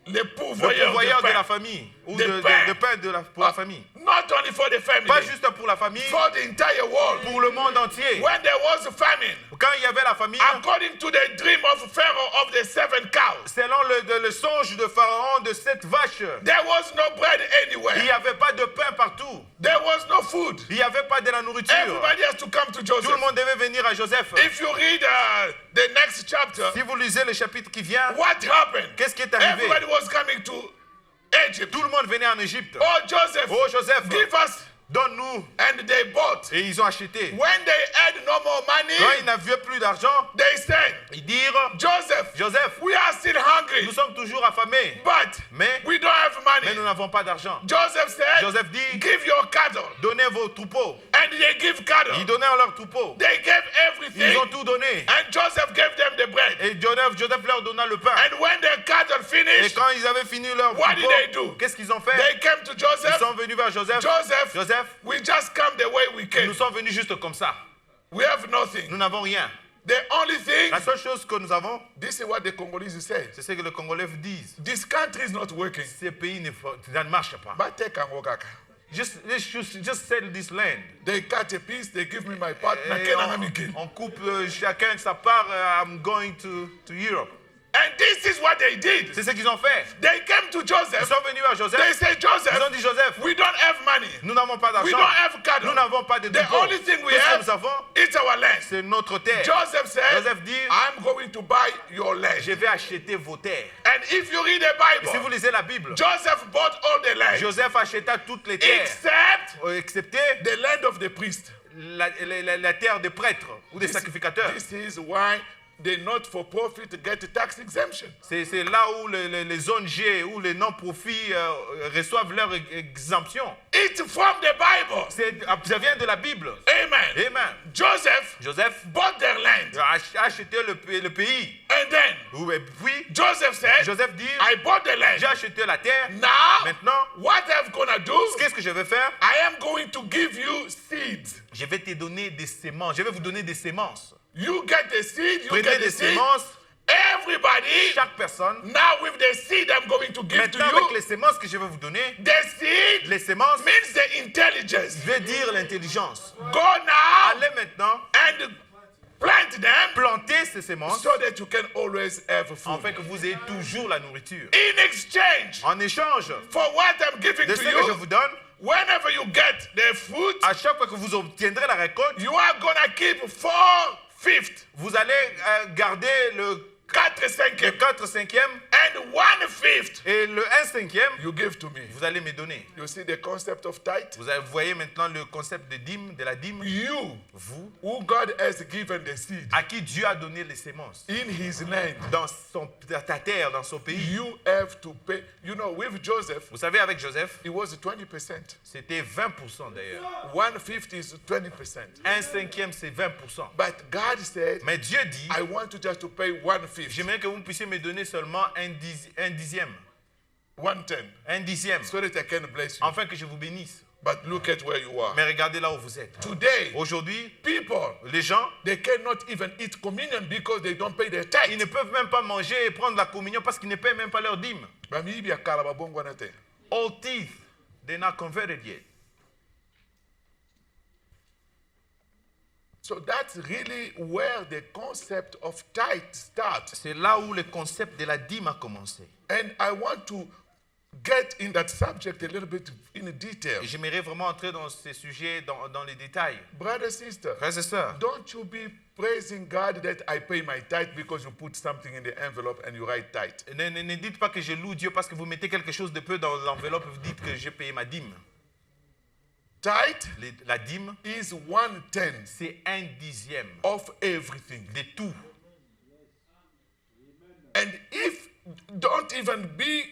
Le Le pourvoyeur pourvoyeur de de la pain. famille. Ou De de pain. pain pour la famille. Not only for the family, Pas juste pour la famille, for the entire world. pour le monde entier. When there was a famine, Quand il y avait la famille, according to the dream of Pharaoh of the 7 cows, selon le songe de Pharaon de cette vache, there was no bread il anywhere. n'y avait pas de pain partout. There was no food. Il n'y avait pas de la nourriture. Everybody has to come to Tout le Joseph. monde devait venir à Joseph. If you read the next chapter, Si vous lisez le chapitre qui vient, what happened? qu'est-ce qui est arrivé? Everybody was coming to Egypt. Tout le monde venait en Égypte. Oh, Joseph, Oh Joseph, give us. donne-nous. And they bought. Et ils ont acheté. When they had no more Quand money, ils n'avaient plus d'argent, they said, ils dirent, Joseph, Joseph, we are still hungry, nous sommes toujours affamés, but mais we don't have money. nous n'avons pas d'argent. Joseph said, Joseph dit, give your cattle. donnez vos troupeaux. And they give cattle. Ils donnèrent leurs troupeaux. They gave Ils everything. ont tout donné. And Joseph gave them the bread. Et Joseph leur donna le pain. And when the cattle Et finished, quand ils avaient fini leur what did they do? troupeau, qu'est-ce qu'ils ont fait? They came to Ils Joseph. sont venus vers Joseph. Joseph, Joseph, we just come the way we came. nous sommes venus juste comme ça. We have nothing. Nous n'avons rien. The only thing, La seule chose que nous avons, this is what the Congolese say. c'est ce que les Congolais disent. This country is not working. Ces pays ça ne marche pas. But take Angokaka. Just sell this land. They cut a piece, they give me my part. Et on coupe chacun sa part. I'm going to Europe. And this is what they did. C'est ce qu'ils ont fait. They came to Ils Joseph. sont venus à They Joseph. said, Ils ont Joseph, dit Joseph, we don't have money. nous n'avons pas We d'argent. don't have cattle. Nous n'avons pas de The dépôt. only thing we Tout ce que have nous avons, is our land. c'est notre terre. Joseph said, Joseph dit, I'm going to buy your land. je vais acheter vos terres. And if you read the Et si vous Bible, lisez la Bible, Joseph bought all the land Joseph acheta toutes les terres, except excepté the land of the priest. la terre des prêtres ou des sacrificateurs. This is why the not-for-profit get tax exemption. C'est là où les ONG ou les non-profits reçoivent leur exemption. It's from the Bible. Ça vient de la Bible. Amen. Amen. Joseph bought their land. A acheté le pays. And then Et puis, Joseph said, Joseph dit, I bought the j'ai land. acheté la terre. Now, Maintenant, what I'm going to do, qu'est-ce que je vais faire? I am going to give you seeds. Je vais te donner des semences. Je vais vous donner des semences. You get the seed, you Prenez get des the seed. semences. Everybody, Chaque personne. now with the seed I'm going to give to Maintenant, avec you, les semences que je vais vous donner, the seed les semences means the intelligence. veut dire l'intelligence. Go now Allez maintenant and plant them planter ces semences so that you can always have food. afin que vous ayez toujours la nourriture. In exchange En échange for what I'm giving de to ce que je you, vous donne, whenever you get the fruit, à chaque fois que vous obtiendrez la récolte, you are going to keep 4 fifth, Vous allez garder le 4/5, 4/5 and 1/5 et le 1/5, you give to me. vous allez me donner. You see the concept of tithe? Vous voyez maintenant le concept de dîme, de la dîme. You, Vous, who God has given the seed à qui Dieu a donné les semences, in his land, dans ta terre, dans son pays. you have to pay. You know, with Joseph, Vous savez, avec Joseph, it was 20%. c'était 20% d'ailleurs. 1/5 is 20%. 1/5, c'est 20%. But God said, Mais Dieu dit, I want you just to pay 1/5, j'aimerais que vous puissiez me donner seulement un dixième. 1/10, Un dixième. so that I can bless you. Afin que je vous bénisse. But look at where you are. Mais regardez là où vous êtes. Today, Aujourd'hui, people, les gens, they cannot even eat communion because they don't pay their ils tithe. ne peuvent même pas manger et prendre la communion parce qu'ils ne paient même pas leur dîme. Bamibi akala babongo na te. All teeth, they're not converted yet. So that's really where the concept of tithe starts. C'est là où le concept de la dîme a commencé. And I want to get in that subject a little bit in detail. Et j'aimerais vraiment entrer dans ces sujets, dans les détails. Brother, sister, Frères et sœurs, don't you be praising God that I pay my tithe because you put something in the envelope and you write tithe. ne dites pas que je loue Dieu parce que vous mettez quelque chose de peu dans l'enveloppe et vous dites que j'ai payé ma dîme. Tithe La dîme, is 1/10 c'est un dixième of everything. de tout. And if don't even be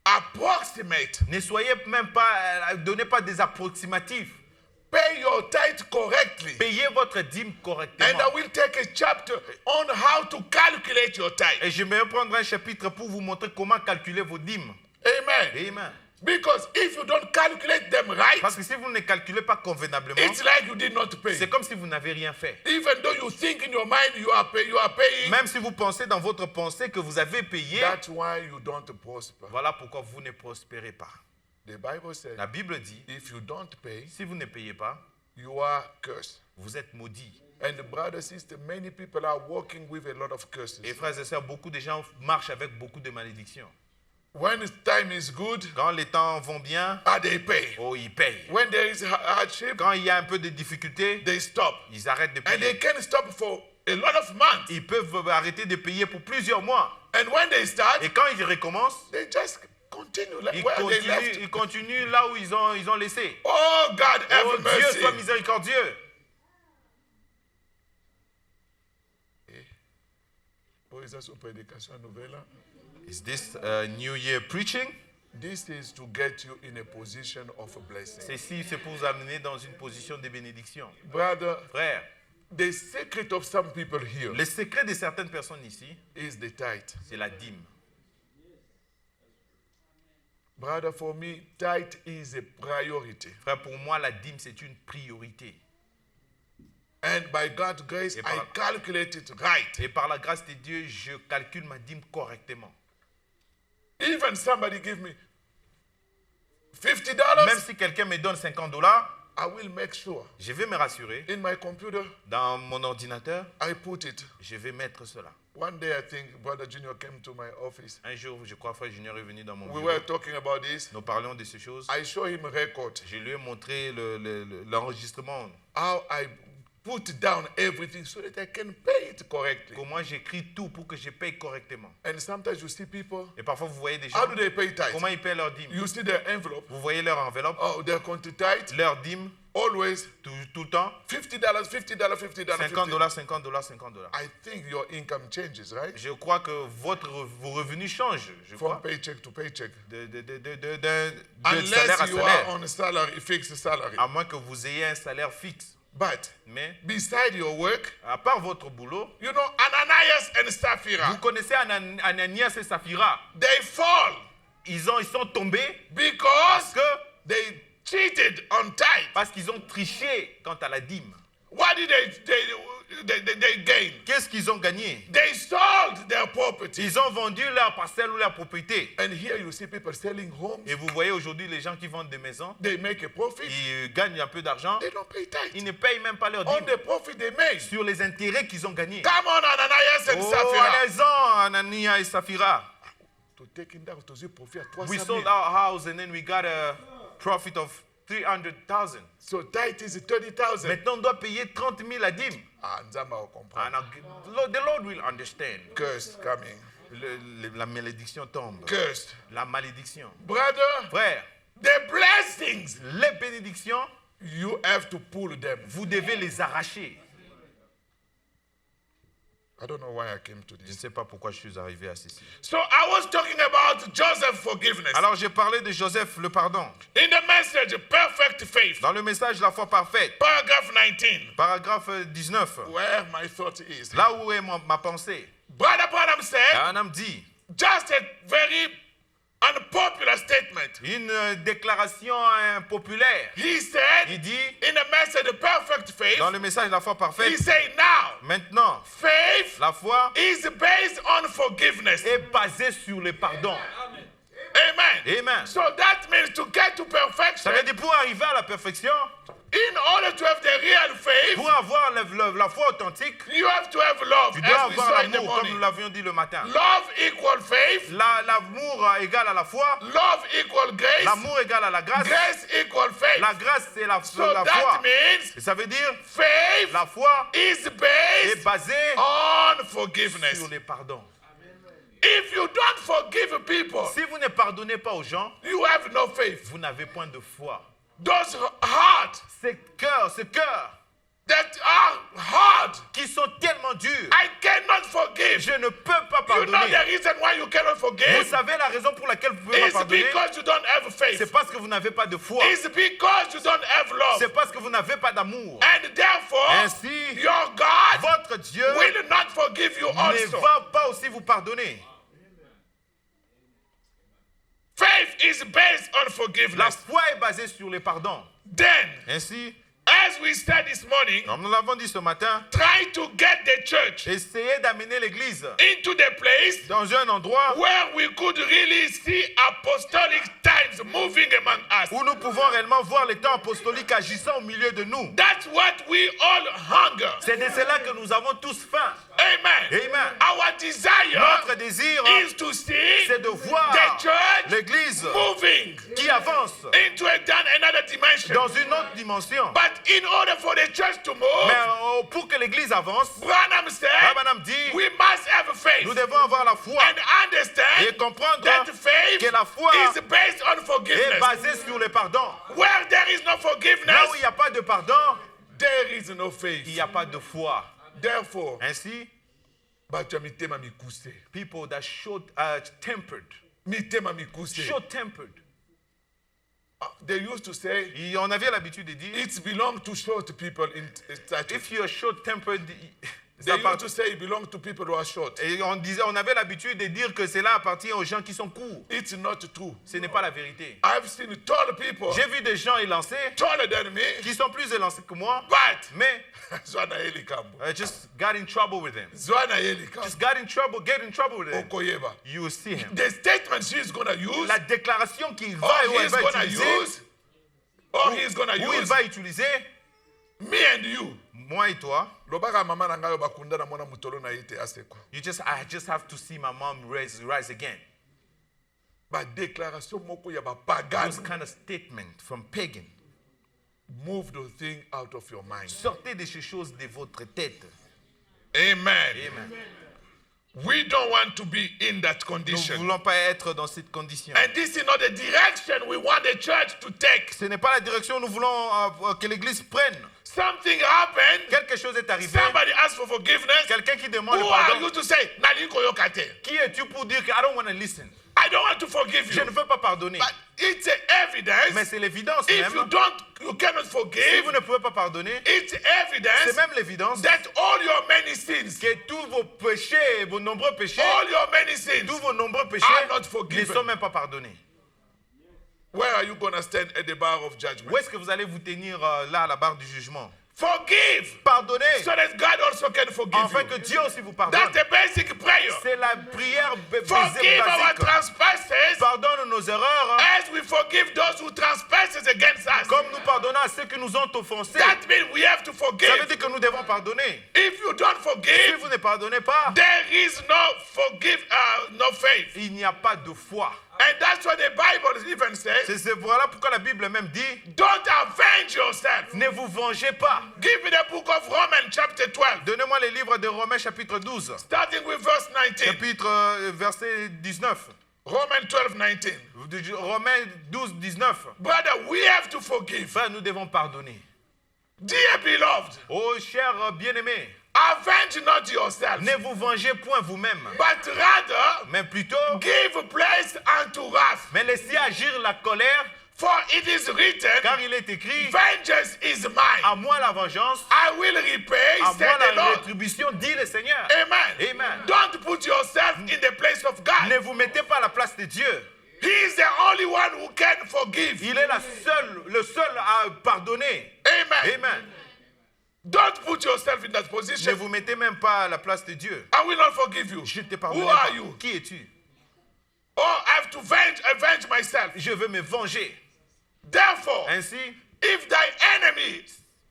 approximate, Ne soyez même pas, donnez pas des approximatifs. pay your tithe correctly. Payez votre dîme And correctement. I will take a chapter on how to calculate your tithe. Et je vais prendre un chapitre pour vous montrer comment calculer vos dîmes. Amen. Amen. Because if you don't calculate them right, Parce que si vous ne calculez pas convenablement, it's like you did not pay. c'est comme si vous n'avez rien fait. Even though you think in your mind you are paying, Même si vous pensez dans votre pensée que vous avez payé, that's why you don't prosper. voilà pourquoi vous ne prospérez pas. The Bible says, La Bible dit, if you don't pay, si vous ne payez pas, you are cursed. vous êtes maudits. And brother, sister, many people are walking with a lot of curses. Et frères et sœurs, beaucoup de gens marchent avec beaucoup de malédictions. When time is good, Quand les temps vont bien, they pay. oh, ils payent. When there is hardship, Quand il y a un peu de difficulté, they stop. ils arrêtent de And they payer. can stop for a lot of months. Ils peuvent arrêter de payer pour plusieurs mois. And when they start, Et quand ils recommencent, they just continue like ils where they left. ils continuent là où ils ont laissé. Oh God, have Oh, Dieu mercy. soit miséricordieux. Pois essa sua predicação novela. Is this New Year preaching? This is to get you in a position of a blessing. Ceci, c'est pour vous amener dans une position de bénédiction. Brother, Frère, the secret of some people here le secret de certaines personnes ici, is the tithe. c'est la dîme. Brother, for me, tithe is a priority. Frère, pour moi, la dîme, c'est une priorité. And by God's grace, Et I calculate it right. Et par la grâce de Dieu, je calcule ma dîme correctement. Even somebody give me Même $50, si quelqu'un me donne $50, I will make sure je vais me rassurer. in my computer, Dans mon ordinateur, I put it. je vais mettre cela. One day, I think Brother Junior came to my office. Un jour, je crois, Frère Junior est venu dans mon We bureau. were talking about this. Nous parlions de ces choses. I show him a record. Je lui ai montré l'enregistrement. How I put down everything so that I can pay it correctly. Comment j'écris tout pour que je paye correctement. And sometimes you see people, Et parfois, vous voyez des how gens, do they pay tithe? comment ils paient leur dîme. You see their envelope. Vous voyez leur enveloppe, Oh, they're going to tithe leur dîme, always tout le temps, $50, $50, $50, $50, $50. $50, $50. I think your income changes, right? Je crois que vos revenus changent, je From crois, paycheck to paycheck. de salaire à Unless you are salaire, on a salary, fixed salary. à moins que vous ayez un salaire fixe. But Mais beside your work, à part votre boulot, you know, Ananias and vous Sapphira, connaissez Ananias et Saphira. they fall Ils sont tombés because que they cheated on tithe. parce qu'ils ont triché quant à la dîme. What did they gain? Qu'est-ce qu'ils ont gagné? They sold their property. Ils ont vendu leur parcelle ou leur propriété. And here you see people selling homes. Et vous voyez aujourd'hui les gens qui vendent des maisons, They make a profit. ils gagnent un peu d'argent, They don't pay ils tithe. ne payent même pas leur On dîme the profit they made. sur les intérêts qu'ils ont gagnés. Come on, Ananias and Oh, Sapphira. allez-en, Anania et Saphira. To take in down to the profit at We 300 sold 000. our house and then we got a profit of 300,000. So tithe is 30,000. Maintenant, on doit payer 30 000 à dîme. Ah, Nzamba va comprendre. And the Lord will understand. Cursed coming. La malédiction tombe. Cursed. La malédiction. Brother, Frère, the blessings, les bénédictions, you have to pull them. vous devez les arracher. I don't know why I came to Je ne this. sais pas pourquoi je suis arrivé à ceci. So I was talking about Joseph's forgiveness. Alors, j'ai parlé de Joseph, le pardon. In the message, perfect faith, Dans le message, la foi parfaite. paragraph 19, Paragraphe 19. where my thought is. Là où est ma pensée. Brother Branham said, Un homme dit, just a very unpopular statement. une déclaration impopulaire. He said, Il dit, in the message, perfect faith, dans le message, la foi he parfaite, said, now, maintenant, faith la foi is based on forgiveness. est basée sur le pardon. Amen. Amen. So that means to get to perfection, Ça veut dire pour arriver à la perfection, in order to have the real faith, pour avoir la foi authentique, you have to have love, tu dois as we avoir saw in the l'amour, comme morning. nous l'avions dit le matin. Love equal faith, L'amour égale à la foi, love equal grace, l'amour égale à la grâce, grace equal faith. la grâce c'est la So foi. that means Et ça veut dire, faith la foi is est based basée on forgiveness. sur les pardons. If you don't forgive people, Si vous ne pardonnez pas aux gens, you have no faith. vous n'avez point de foi. Those hearts Ces cœurs that are hard, qui sont tellement durs, I cannot forgive. je ne peux pas You know pardonner. the reason why you cannot Vous forgive? savez la raison pour laquelle vous ne pouvez pas It's pardonner? because you don't have C'est faith. parce que vous n'avez pas de foi. It's because you don't have love. C'est parce que vous n'avez pas d'amour. And therefore, Ainsi, your God votre Dieu will not forgive you ne also. va pas aussi vous pardonner. Faith is based on La forgiveness. foi est basée sur les pardons. Then, Ainsi, as we said this morning, comme nous l'avons dit ce matin, try to get the church essayez d'amener l'Église into the place dans un endroit where we could really see apostolic times moving among us. où nous pouvons réellement voir les temps apostoliques agissant au milieu de nous. That's what we all hunger. C'est de cela que nous avons tous faim. Amen. Amen. Our desire Notre désir, is to see c'est de voir the church l'Église moving qui avance into another dimension. dans une autre dimension. But in order for the church to move, Mais pour que l'Église avance, Branham said, Branham dit, we must have faith nous devons avoir la foi and understand et comprendre that faith que la foi is based on est forgiveness. basée sur le pardon. Where there is no Là forgiveness, où il n'y a pas de pardon, there is no il faith. n'y a pas de foi. Therefore, Ainsi, bato ya mitema mikuse. people that short-tempered, Mitema mikuse. short-tempered. They used to say, Et on avait l'habitude de dire, it belongs to short people in stature. if you are short-tempered, They ça used part- to say it belongs to people who are short. et on avait l'habitude de dire que cela appartient aux gens qui sont courts. It's not true. Ce n'est pas la vérité. I've seen tall people J'ai vu des gens élancés taller than me, qui sont plus élancés que moi, but mais Zwana Elikambo. I just got in trouble with them. Zwana Elikambo. Just get in trouble with them. Okoyeba. You will see him. The statement she's gonna use, La déclaration qu'il va, or ou elle he's va gonna utiliser, use, or he's gonna où il use, va utiliser, me and you. moi et toi, Lobaka mama na ngayo bakunda na mwana mutolo na yete asekwa. I just have to see my mom rise again. Ba déclaration moko ya ba Those pagan. kind of statement from pagan. Move the thing out of your mind. Sortez de ces choses de votre tête. Amen. Amen. We don't want to be in that Nous ne condition. voulons pas être dans cette condition. And this is not the direction we want the church to take. Ce n'est pas la direction où nous voulons que l'Église prenne. Something happened. Quelque chose est arrivé. Somebody asked for forgiveness. Quelqu'un qui demande Who le are pardon. you to say, Naliko Yokate? Qui es-tu pour dire que I don't want to listen? I don't want to forgive Je you. ne veux pas pardonner. But it's Mais evidence. c'est l'évidence If même. you cannot Si forgive, vous ne pouvez pas pardonner, it's c'est evidence même l'évidence that all your many sins, que tous vos péchés, vos nombreux péchés, all your many sins, tous vos nombreux péchés are not ne forgiven. sont même pas pardonnés. Where are you going to stand at the bar of judgment? Où est-ce que vous allez vous tenir là à la barre du jugement? Forgive, Pardonnez, so that God also can forgive afin que you. Dieu aussi vous pardonne. That's the basic prayer. C'est la prière Forgive our basique. trespasses Pardonne nos erreurs, as we forgive those who trespass against us. comme nous pardonnons à ceux qui nous ont offensés. That means we have to Ça veut forgive. dire que nous devons pardonner. If you don't Si forgive, vous ne pardonnez pas, there is no faith. il n'y a pas de foi. And that's what the Bible even says. Voilà pourquoi la Bible même dit, Don't avenge yourself. ne vous vengez pas. Give me the book of Romans chapter 12. Donnez-moi les livres de Romains chapitre 12, Starting with verse 19. chapitre verset 19. Romans 12, 19. Romains 12, 19. Brother, we have to forgive. Frère, nous devons pardonner. Dear beloved, Oh, cher bien-aimé, avenge not yourself, ne vous vengez point vous-même, but rather mais plutôt, give place unto wrath. mais laissez agir la colère, For it is written, car il est écrit, vengeance is mine. à moi la vengeance, I will repay, à said moi the la Lord. rétribution, dit le Seigneur. Amen. Amen. Don't put yourself in the place of God. Ne vous mettez pas à la place de Dieu. He is the only one who can forgive. Il est le seul à pardonner. Amen. Amen. Don't put yourself in that Ne position. vous mettez même pas à la place de Dieu. I will not forgive you. Je ne te Who pardonne are pas. you? Qui es-tu? Oh, I have to avenge myself. Je veux me venger. Therefore, Ainsi, if thy enemy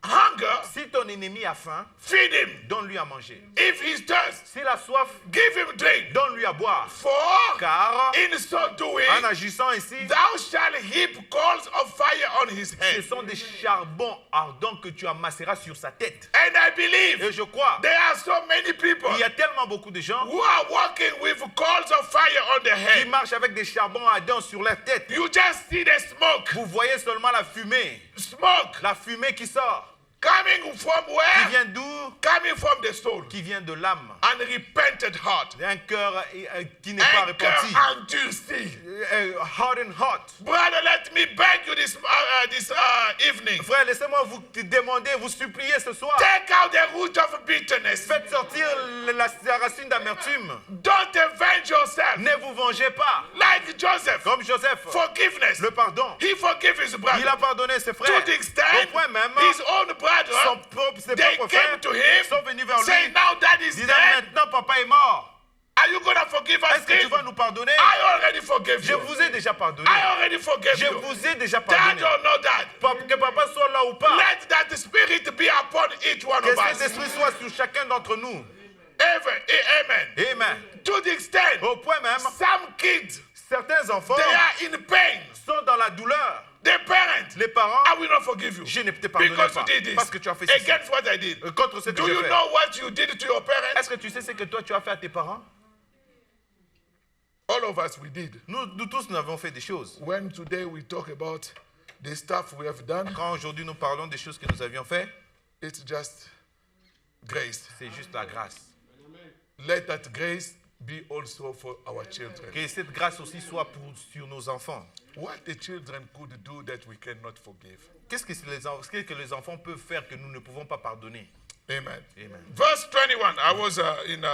hunger, si ton ennemi a faim, feed him. donne-lui à manger. If he thirsts, S'il a soif, give him drink. donne-lui à boire. For Car in so doing, en agissant ainsi, thou shalt heap coals of fire on his ce head. sont des charbons ardents que tu amasseras sur sa tête. And I believe Et je crois, there are so many people il y a tellement beaucoup de gens who are walking with coals of fire on their qui head. marchent avec des charbons ardents sur leur tête. You just see the smoke. Vous voyez seulement la fumée. Smoke La fumée qui sort. coming from Qui where? vient d'où? Coming from the soul. Qui vient de l'âme. Unrepented heart. Un cœur qui n'est pas Un cœur repenti. endurci. Hardened heart. Brother, let me beg you this evening. Frère, laissez-moi vous demander, vous supplier ce soir. Take out the root of bitterness. Faites sortir la racine d'amertume. Don't avenge yourself. Ne vous vengez pas. Like Joseph. Comme Joseph. Forgiveness. Le pardon. He forgave his Il brother. a pardonné ses To frères. the extent Au point même, his own brother, ses they propres came frères to him, sont venus vers saying, lui. now that is Disant dead, maintenant papa est mort. are you going to forgive us? Est-ce que tu King? vas nous pardonner? I already forgave Je you. vous ai déjà pardonné. I already forgave Je you. vous ai déjà Dad pardonné. or no dad, Que papa soit là ou pas. let that spirit be upon each one Que of cet us. esprit soit sur chacun d'entre nous. Amen. Amen. To the extent, Au point même, some kids, certains enfants they are in pain. sont dans la douleur. The parent, Les parents, I will not forgive you. je ne te pardonnerai Because pas. you did this. Parce que tu as fait ceci. Against what I did. Contre ce que Do j'ai you fait. know what you did to your parents? Est-ce que tu sais ce que toi tu as fait à tes parents? All of us, we did. Nous tous, nous avons fait des choses. When today we talk about the stuff we have done, Quand aujourd'hui nous parlons des choses que nous avions fait, it's just grace. c'est juste la grâce. Let that grace be also for our children. Que cette grâce aussi soit sur nos enfants. What the children could do that we cannot forgive. Qu'est-ce que les enfants peuvent faire que nous ne pouvons pas pardonner? Amen. Amen. Verse 21. I was in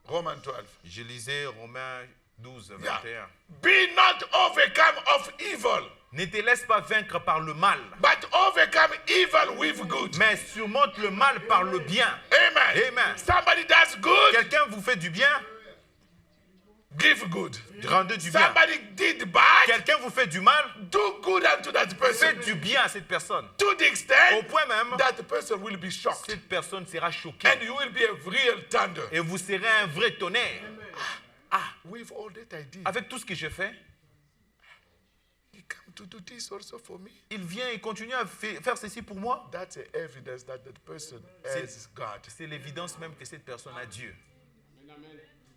Romans 12. Je lisais Romains 12, 21. Yeah. Be not overcome of evil, Ne te laisse pas vaincre par le mal, but overcome evil with good. mais surmonte le mal par le bien. Amen. Amen. Somebody does good, Quelqu'un vous fait du bien, give good. rendez du bien. Somebody did bad, Quelqu'un vous fait du mal, do good unto that person. faites du bien à cette personne. To the Au extent point même, that person will be shocked. cette personne sera choquée And you will be a real thunder. et vous serez un vrai tonnerre. With all that I did, Avec tout ce que j'ai fait, he come to do this also for me. il vient et continue à faire ceci pour moi. That's a evidence that that person has God. C'est l'évidence même que cette personne a Dieu.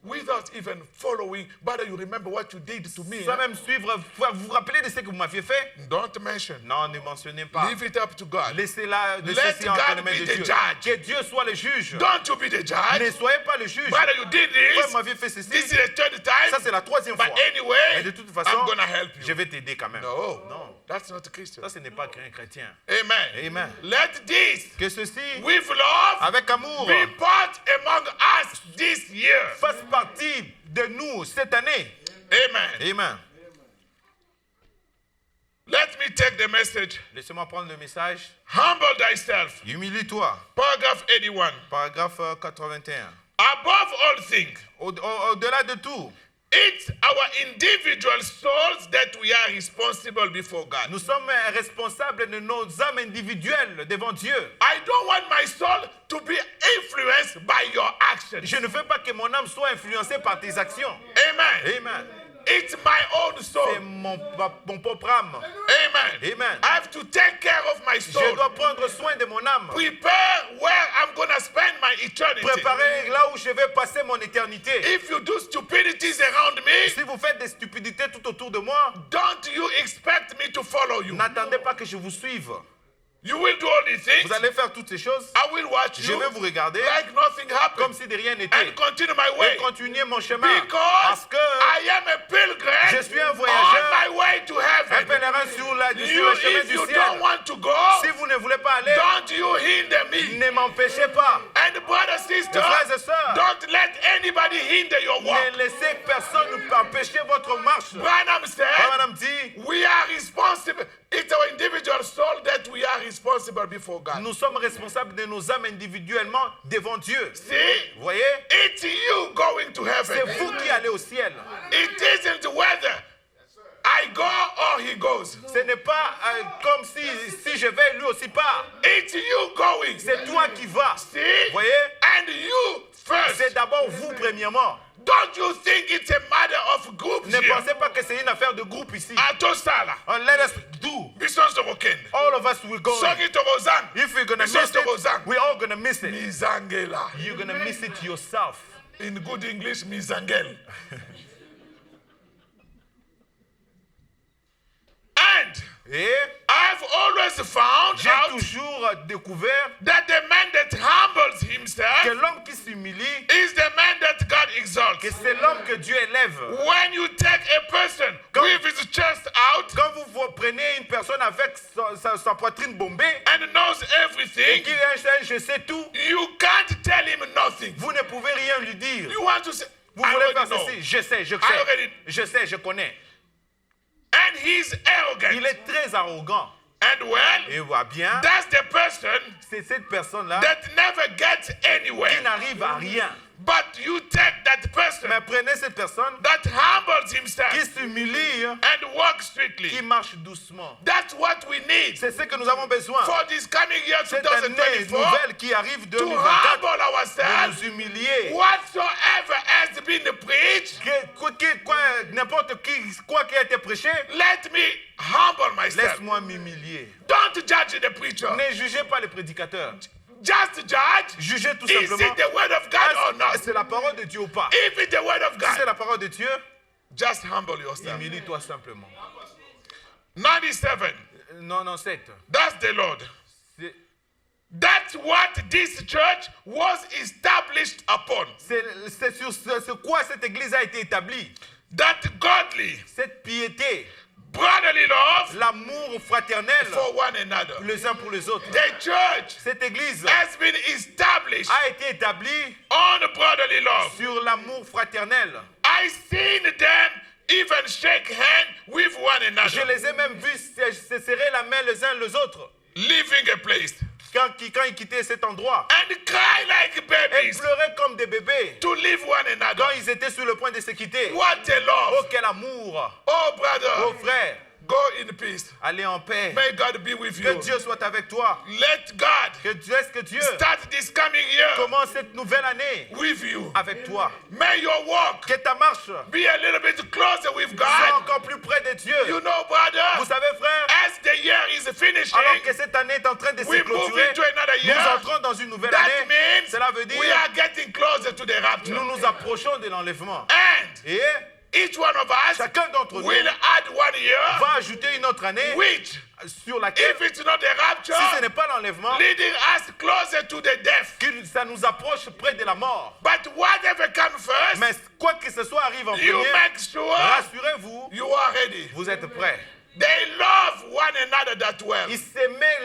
Without even following, but you remember what you did to me. Sans même suivre, vous vous rappelez de ce que vous m'aviez fait? Don't mention. Non, ne mentionnez pas. Leave it up to God. Laissez-la, Let laissez entre les God mains be de the Dieu. judge. Que Dieu soit le juge. Don't you be the Ne judge. soyez pas le juge. Brother, you did Pourquoi vous this. m'aviez fait ceci? This is the third time. Ça, c'est la troisième But fois. Mais anyway, de toute façon, I'm gonna help je you. vais t'aider quand même. No, Non, that's not a Christian. ça, ce n'est pas qu'un chrétien. Amen. Amen. Let this, Que ceci, with love, avec amour, be part among us this year. fasse partie de nous cette année. Amen. Amen. Let me take the message. Laissez-moi prendre le message. Humble thyself. Humilie-toi. Paragraph 81. Paragraphe 81. Above all things, Au-delà de tout, it's our individual souls that we are responsible before God. nous sommes responsables de nos âmes individuelles devant Dieu. I don't want my soul to be influenced by your actions. Je ne veux pas que mon âme soit influencée par tes actions. Amen. Amen. It's my own soul. C'est mon propre âme. Amen. Amen. I have to take care of my Je soul. dois prendre soin de mon âme. Prepare where I'm going to spend my eternity. Préparer là où je vais passer mon éternité. If you do stupidities around me, Si vous faites des stupidités tout autour de moi, don't you expect me to follow you. n'attendez pas que je vous suive. You will do all these things. Vous allez faire toutes ces choses. I will watch Je you vais vous regarder like nothing happened comme si de rien n'était. and continue my way. Et continuer mon chemin. Because Parce que I am a pilgrim je suis un on voyageur, my way to un heaven. pèlerin sur You, le chemin if du you ciel. don't want to go, Si vous ne voulez pas aller, don't you hinder me. ne m'empêchez pas. And brother, sister, Frères et sœurs, don't let anybody hinder your walk. ne laissez personne nous empêcher votre marche. Branham said, Madame dit, we are responsible. It's our individual soul that we are responsible before God. nous sommes responsables de nos âmes individuellement devant Dieu. See, Vous voyez, it's you going to c'est heaven. vous qui allez au ciel. It isn't whether I go or he goes. Ce n'est pas comme si je vais, lui aussi part. It's you going. C'est toi qui vas. See, Vous voyez, and you first. c'est d'abord vous premièrement. Don't you think it's a matter of groups Ne here? pensez pas que c'est une affaire de groupe ici. Atosala. Let us do. Bisons to Roken. All of us will go. Soki to Rosan. If we're gonna Bisons miss to it, Rosan. we're all gonna miss it. Mizangela. You're gonna miss it yourself. In good English, Mizangel. And Et I've always found j'ai out toujours découvert that the man that humbles que himself l'homme qui s'humilie, is the man that God exalts. que c'est l'homme que Dieu élève. When you take a person with his chest out Quand vous prenez une personne avec sa poitrine bombée and knows et everything, qui est un je sais tout, you can't tell him nothing. vous ne pouvez rien lui dire. You want to say, Vous I voulez already faire know. ceci, je sais, je connais. And he's arrogant. Il est très arrogant. And well, Et voit bien, that's the person c'est cette personne-là that never gets qui anywhere. n'arrive à rien. But you take that person Mais prenez cette personne that humbles qui himself s'humilie, and walks strictly. qui marche doucement. That's what we need C'est ce que nous avons besoin. for this coming year Cette année 2024 nouvelle qui arrive to 2024, humble de ourselves. nous humilier. Whatsoever has been preached, N'importe quoi qui a été prêché, let me humble myself. laisse-moi m'humilier. Don't judge the preacher. Ne jugez pas les prédicateurs. Just judge. Jugez tout Is simplement. it the word of God or not? C'est la parole de Dieu ou pas? If it's the word of Si c'est God, la parole de Dieu, just humble yourself. humilie-toi simplement. 97. 97. That's the Lord. C'est- That's what this church was established upon. C'est sur quoi cette église a été établie. That godly, Cette piété, brotherly love l'amour fraternel, for one another. les uns pour les autres. The church Cette église has been established a été établie on brotherly love. sur l'amour fraternel. I seen them even shake hands with one Je another, les ai même vus se serrer la main les uns les autres leaving a place quand ils quittaient cet endroit. and cry like Ils babies pleuraient comme des bébés to leave one quand another. ils étaient sur le point de se quitter. What a Oh, love. quel amour! Oh, Oh, brother, frère, go in peace. allez en paix. May God be with Que you. Dieu soit avec toi. Let God Est-ce que Dieu start this coming year commence cette nouvelle année with you. avec toi. May your walk Que ta marche be a little bit closer with soit God. encore plus près de Dieu. You know, Vous brother, savez, frère, as the year is finishing, alors que cette année est en train de se we move clôturer, into another nous year. entrons dans une nouvelle That année. means Cela veut dire we are getting closer to the rapture. nous nous approchons de l'enlèvement. And Et each one of us chacun d'entre nous will add 1 year, va ajouter une autre année which, sur laquelle, if it's not the rapture, si ce n'est pas l'enlèvement, leading us closer to the death. ça nous approche près de la mort. But whatever comes first, Mais quoi que ce soit arrive en you premier, make sure rassurez-vous, you are ready. vous êtes prêts. They love one another that well. Ils s'aimaient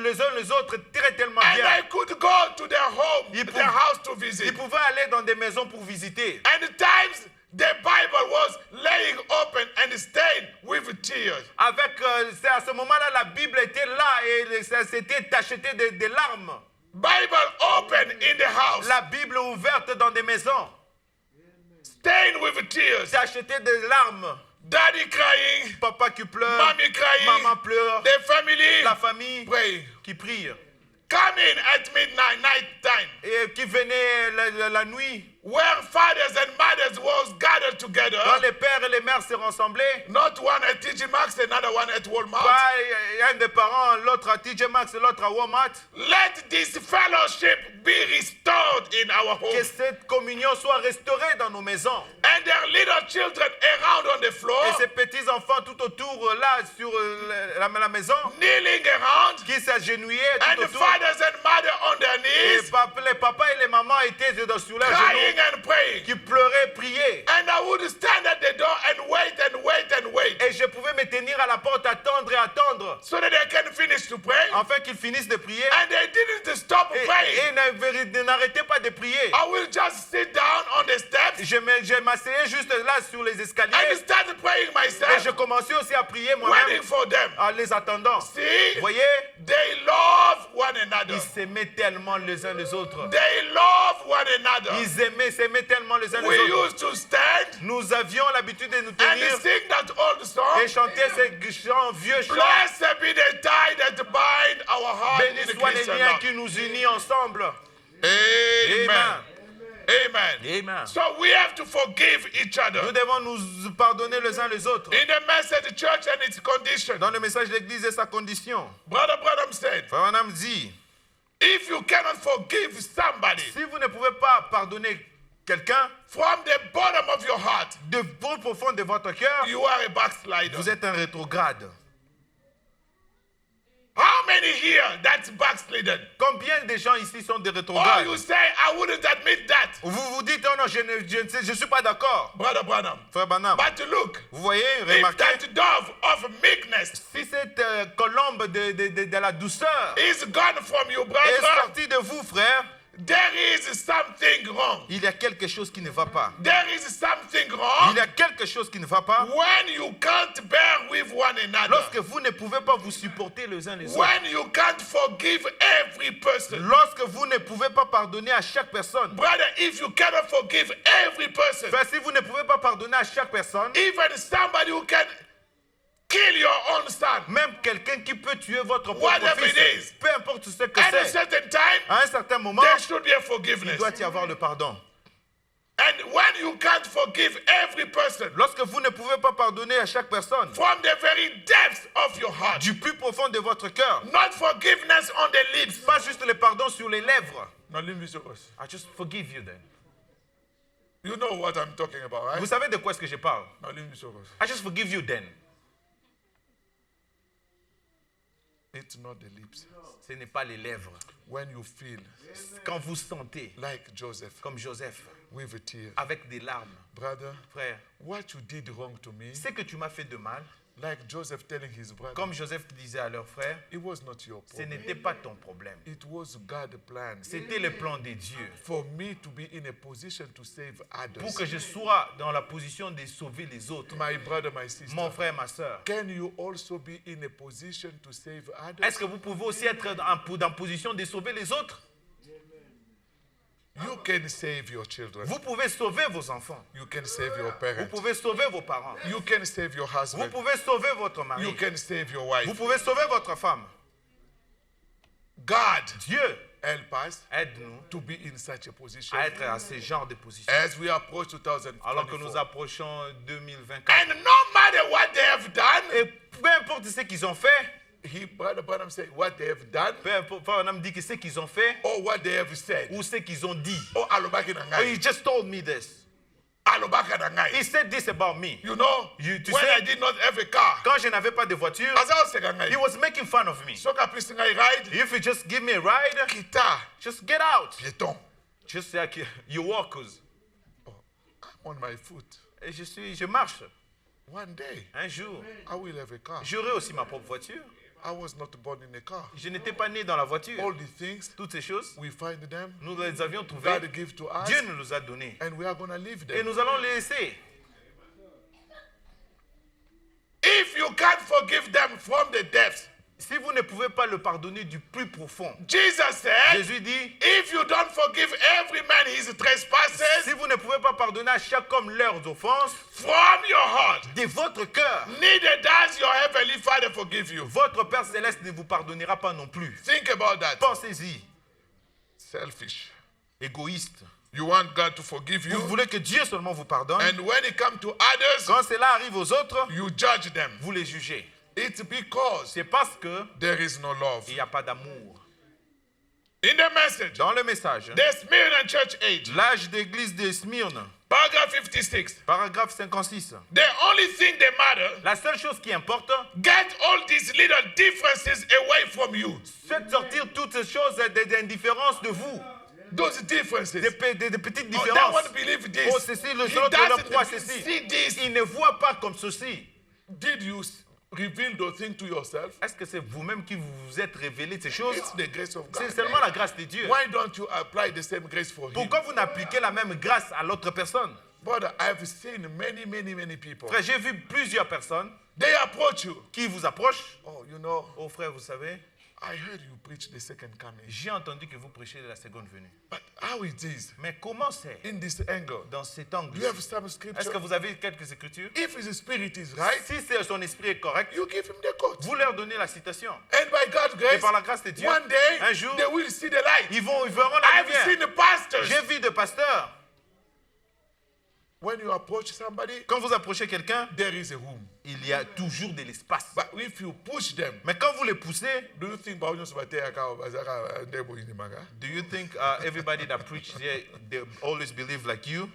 les uns les autres très tellement And bien. I could go to their home, Il their house to visit. Ils pouvaient aller dans des maisons pour visiter. And times the Bible was laying open and stained with tears. C'est à ce moment-là, la Bible était là et ça s'était tacheté de larmes. Bible open in the house, La Bible ouverte dans des maisons, stained with tears. tachetée de larmes. Daddy crying, Papa qui pleure, mommy crying, maman pleure, the family la famille praying. qui prie. coming at midnight, night time, et qui venaient la nuit, where fathers and mothers was gathered together, quand les pères et les mères se rassemblaient, not one at TG Maxx, another one at Walmart. pas un des parents, l'autre à TJ Maxx, l'autre à Walmart, Let this fellowship be restored in our que home. cette communion soit restaurée dans nos maisons. And their little children around on the floor, Et ces petits enfants tout autour, là, sur la maison, kneeling around, qui s'agenouillaient tout and autour. fathers and mothers on their Et knees, les papas et les mamans étaient sur leurs genoux, crying and praying. qui pleuraient, priaient. And I would stand at the door and wait and wait and wait, Et je pouvais me tenir à la porte, attendre et attendre, so that they can finish to pray. afin qu'ils finissent de prier. And they didn't stop Et praying. n'arrêtaient pas de prier. I will just sit down on the steps Je m'asseyais juste là sur les escaliers and start praying et je myself, commençais aussi à prier moi-même waiting for them. en les attendant. See, Vous voyez, they love one another. ils s'aimaient tellement les uns les autres. They love one another. Ils s'aimaient tellement les uns We les autres. used to stand Nous avions l'habitude de nous and tenir sing that old song. et chanter ces chants, vieux chants. Blessed be the tie that bind our heart Béni in the soient les Christian liens love. qui nous unissent ensemble. Amen. Amen. Amen. Amen. So we have to forgive each Nous other. devons nous pardonner les uns les autres. In the message, church and its condition, Dans le message de l'Église et sa condition, Brother Branham said, Frère Branham dit, if you cannot forgive somebody si vous ne pouvez pas pardonner quelqu'un, from the bottom of your heart, de bon profond de votre cœur, you are a backslider. vous êtes un rétrograde. How many here that's backslidden? Combien de gens ici sont des Or rétrogrades? you say, I wouldn't admit that, Vous vous dites, oh non, je suis pas d'accord. Brother Branham. Frère Branham, But look, vous voyez, if remarquez, that dove of meekness si cette colombe de la douceur is gone from you, est brother, sortie de vous, frère, there is something wrong. il y a quelque chose qui ne va pas. There is something Il wrong y a quelque chose qui ne va pas when you can't bear with one another. lorsque vous ne pouvez pas vous supporter les uns les autres. When you can't forgive every person. Lorsque vous ne pouvez pas pardonner à chaque personne. Brother, if you cannot forgive every person, Frère, si vous ne pouvez pas pardonner à chaque personne, even somebody who can kill your own son, même quelqu'un qui peut tuer votre propre whatever it fils, is, peu importe ce que at a c'est, certain time, à un certain moment, there should be a il forgiveness. doit y avoir le pardon. And when you can't forgive every person Lorsque vous ne pouvez pas pardonner à chaque personne, from the very depths of your heart, du plus profond de votre cœur, not forgiveness on the lips. pas juste le pardon sur les lèvres. Now leave me serious. I just forgive you then. You know what I'm talking about, right? Vous savez de quoi est-ce que je parle? Now leave me serious. I just forgive you then. It's not the lips. Ce n'est pas les lèvres. When you feel Quand vous sentez, like Joseph comme Joseph, with a tear, avec des larmes, brother, frère, what you did wrong to me, c'est que tu m'as fait de mal, like Joseph telling his brother, comme Joseph disait à leur frère, it was not your ce problem. n'était pas ton problème. It was God's plan C'était le plan de Dieu. for me to be in a position to save Pour others. que je sois dans la position de sauver les autres. My brother, my sister, Mon frère, ma soeur. can you also be in a position to save others? Est-ce que vous pouvez aussi être en position de sauver les autres? You can save your children. Vous pouvez sauver vos enfants. You can save your Vous parents. pouvez sauver vos parents. You can save your Vous husband. pouvez sauver votre You mari. can save your Vous wife. pouvez sauver votre femme. God Dieu, help us aide-nous to be in such a position à être à ce genre de position. as we approach Alors que nous 2024. approchons 2024. And no matter what they have done, Et peu importe ce qu'ils ont fait, Brother Branham said, what they have done, peu importe, on me dit que ce qu'ils ont fait or what they have said, ou ce qu'ils ont dit. or alobaki na Oh, he ngai, just told me this. alobaka na ngai. He said this about me. You know, Tu when sais, I did not have a car, quand je n'avais pas de voiture, aza oseka ngai. he was making fun of me. Soka pisi ngai ride, If you just give me a ride, kita, just get out. piéton. Just like you walk. Oh, I'm on my foot. Et je marche. One day, Un jour, I will have a car. j'aurai aussi ma propre voiture. I was not born in a car. Je n'étais pas né dans la voiture. All the things, Toutes ces choses, we find them, nous les avions trouvées. God give to us, Dieu nous les a données. and we are going to live Et them. nous allons les laisser. If you can't forgive them from the depths, Si vous ne pouvez pas le pardonner du plus profond, Jesus said, Jésus dit, if you don't forgive every man his trespasses si vous ne pouvez pas pardonner à chaque homme leurs offenses, from your heart, de votre cœur, neither does your heavenly Father forgive you. votre Père Céleste ne vous pardonnera pas non plus. Think about that. Pensez-y, Selfish. égoïste. You want God to forgive you, Vous voulez que Dieu seulement vous pardonne. and when it comes to others, Quand cela arrive aux autres, you judge them. vous les jugez. It's because C'est parce que there is no love. il n'y a pas d'amour. In the message, Dans le message, the Smyrna church age, l'âge d'église de Smyrne, paragraph 56. paragraphe 56. The only thing that matters, La seule chose qui importe, get all these little differences away from you. c'est de sortir toutes ces choses d'indifférence de vous. Those differences. Des petites Oh, that différences. one believe this. Oh, ceci, le He autre ne croit doesn't ceci. see this. Il ne voit pas comme ceci. Did you reveal those things to yourself? Est-ce que c'est vous-même qui vous êtes révélé de ces choses? It's the grace of C'est God. seulement la grâce de Dieu. Why don't you apply the same grace for him? Pourquoi vous n'appliquez la même grâce à l'autre personne? Brother, I've seen many people. Frère, j'ai vu plusieurs personnes They approach you. qui vous approchent. Oh, you know, Oh frère, vous savez, I heard you preach the second coming. j'ai entendu que vous prêchez de la seconde venue. But how it is Mais comment c'est in this angle? dans cet angle? Do you have some Est-ce que scripture? vous avez quelques écritures? If his spirit is right, Si son esprit est correct, you give him the quote. vous leur donnez la citation. And by God's Et grace, par la grâce de Dieu, one day un jour, they will see the light. ils verront la I've seen lumière. the pastors. J'ai vu de pasteurs, When you approach somebody, quand vous approchez quelqu'un, there is a room. il y a toujours de l'espace. But if you push them, Mais quand vous les poussez, do you think do you think everybody that preaches here, they always believe like you?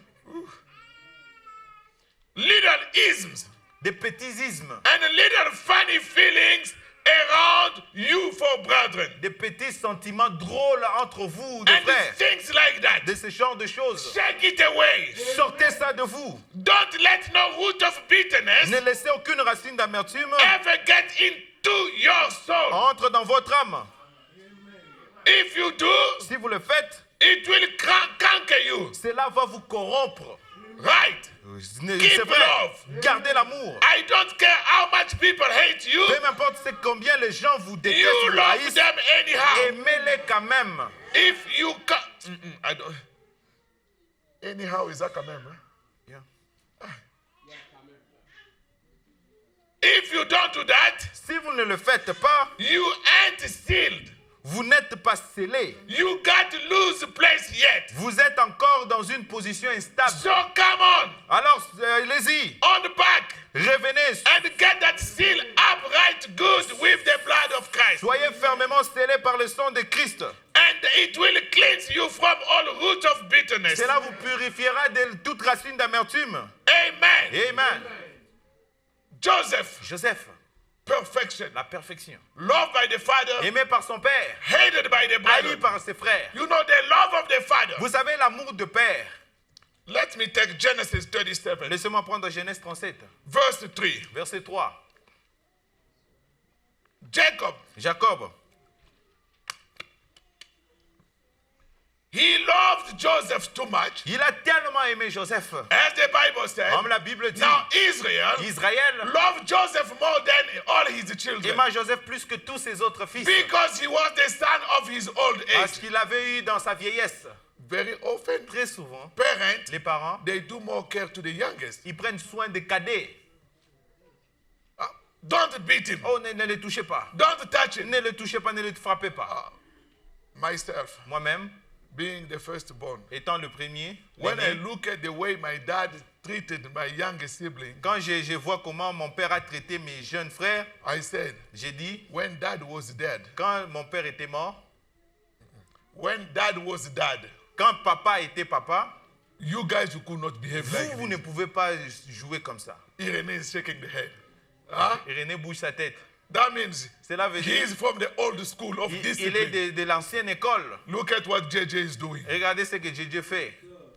little isms Des petitsismes, and little funny feelings around you for brethren des petits sentiments drôles entre vous, des and frères, things like that? de ce genre de choses. Shake it away. Sortez ça de vous. Don't let no root of bitterness Ne laissez aucune racine d'amertume ever get into your soul. entre dans votre âme. If you do, Si vous le faites, it will conquer you. cela va vous corrompre. Right? C'est vrai. love. Gardez l'amour. I don't care how much people hate you. Peu importe c'est combien les gens vous détestent, You vous love haïssent, them anyhow. aimez-les quand même. If you I don't. Anyhow, is that quand même? Huh? Yeah. If you don't do that, Si vous ne le faites pas, you ain't sealed. vous n'êtes pas scellé. You got to lose place yet. Vous êtes encore dans une position instable. So come on, Alors, allez-y, on the back, revenez. and get that seal upright good with the blood of Christ. Soyez fermement scellés par le sang de Christ. And it will cleanse you from all root of bitterness. Cela vous purifiera de toute racine d'amertume. Amen. Amen. Joseph, Joseph, perfection. la perfection. Loved by the Father, Aimé par son père, hated by the haï brethren. par ses frères. You know the love of the Father. Vous savez l'amour de père. Let me take Genesis 37, Laissez-moi prendre Genèse 37, verse 3. verset 3. Jacob, Jacob, he loved Joseph too much. il a tellement aimé Joseph. As the Bible said, Comme la Bible dit, now Israel Israël loved Joseph more than all his children aima Joseph plus que tous ses autres fils. because he was the son of his old Parce age. qu'il avait eu dans sa vieillesse. Very often, Très souvent, parents, les parents, they do more care to the youngest. ils prennent soin des cadets. Don't beat him. Oh, ne les touchez pas. Don't touch him. Ne le touchez pas, ne le frappez pas. Myself, Moi-même, being the firstborn, étant le premier, when I l'aîné, look at the way my dad treated my youngest sibling, quand je vois comment mon père a traité mes jeunes frères, I said, j'ai dit, when dad was dead, quand mon père était mort, when dad was dad, quand papa était papa, you guys you could not behave like vous ne this. pouvez pas jouer comme ça. Irene is shaking the head. Huh? Et René bouge sa tête. That means Cela veut he dire is from the old school of il est discipline. de l'ancienne école. Look at what JJ is doing. Regardez ce que Jésus fait.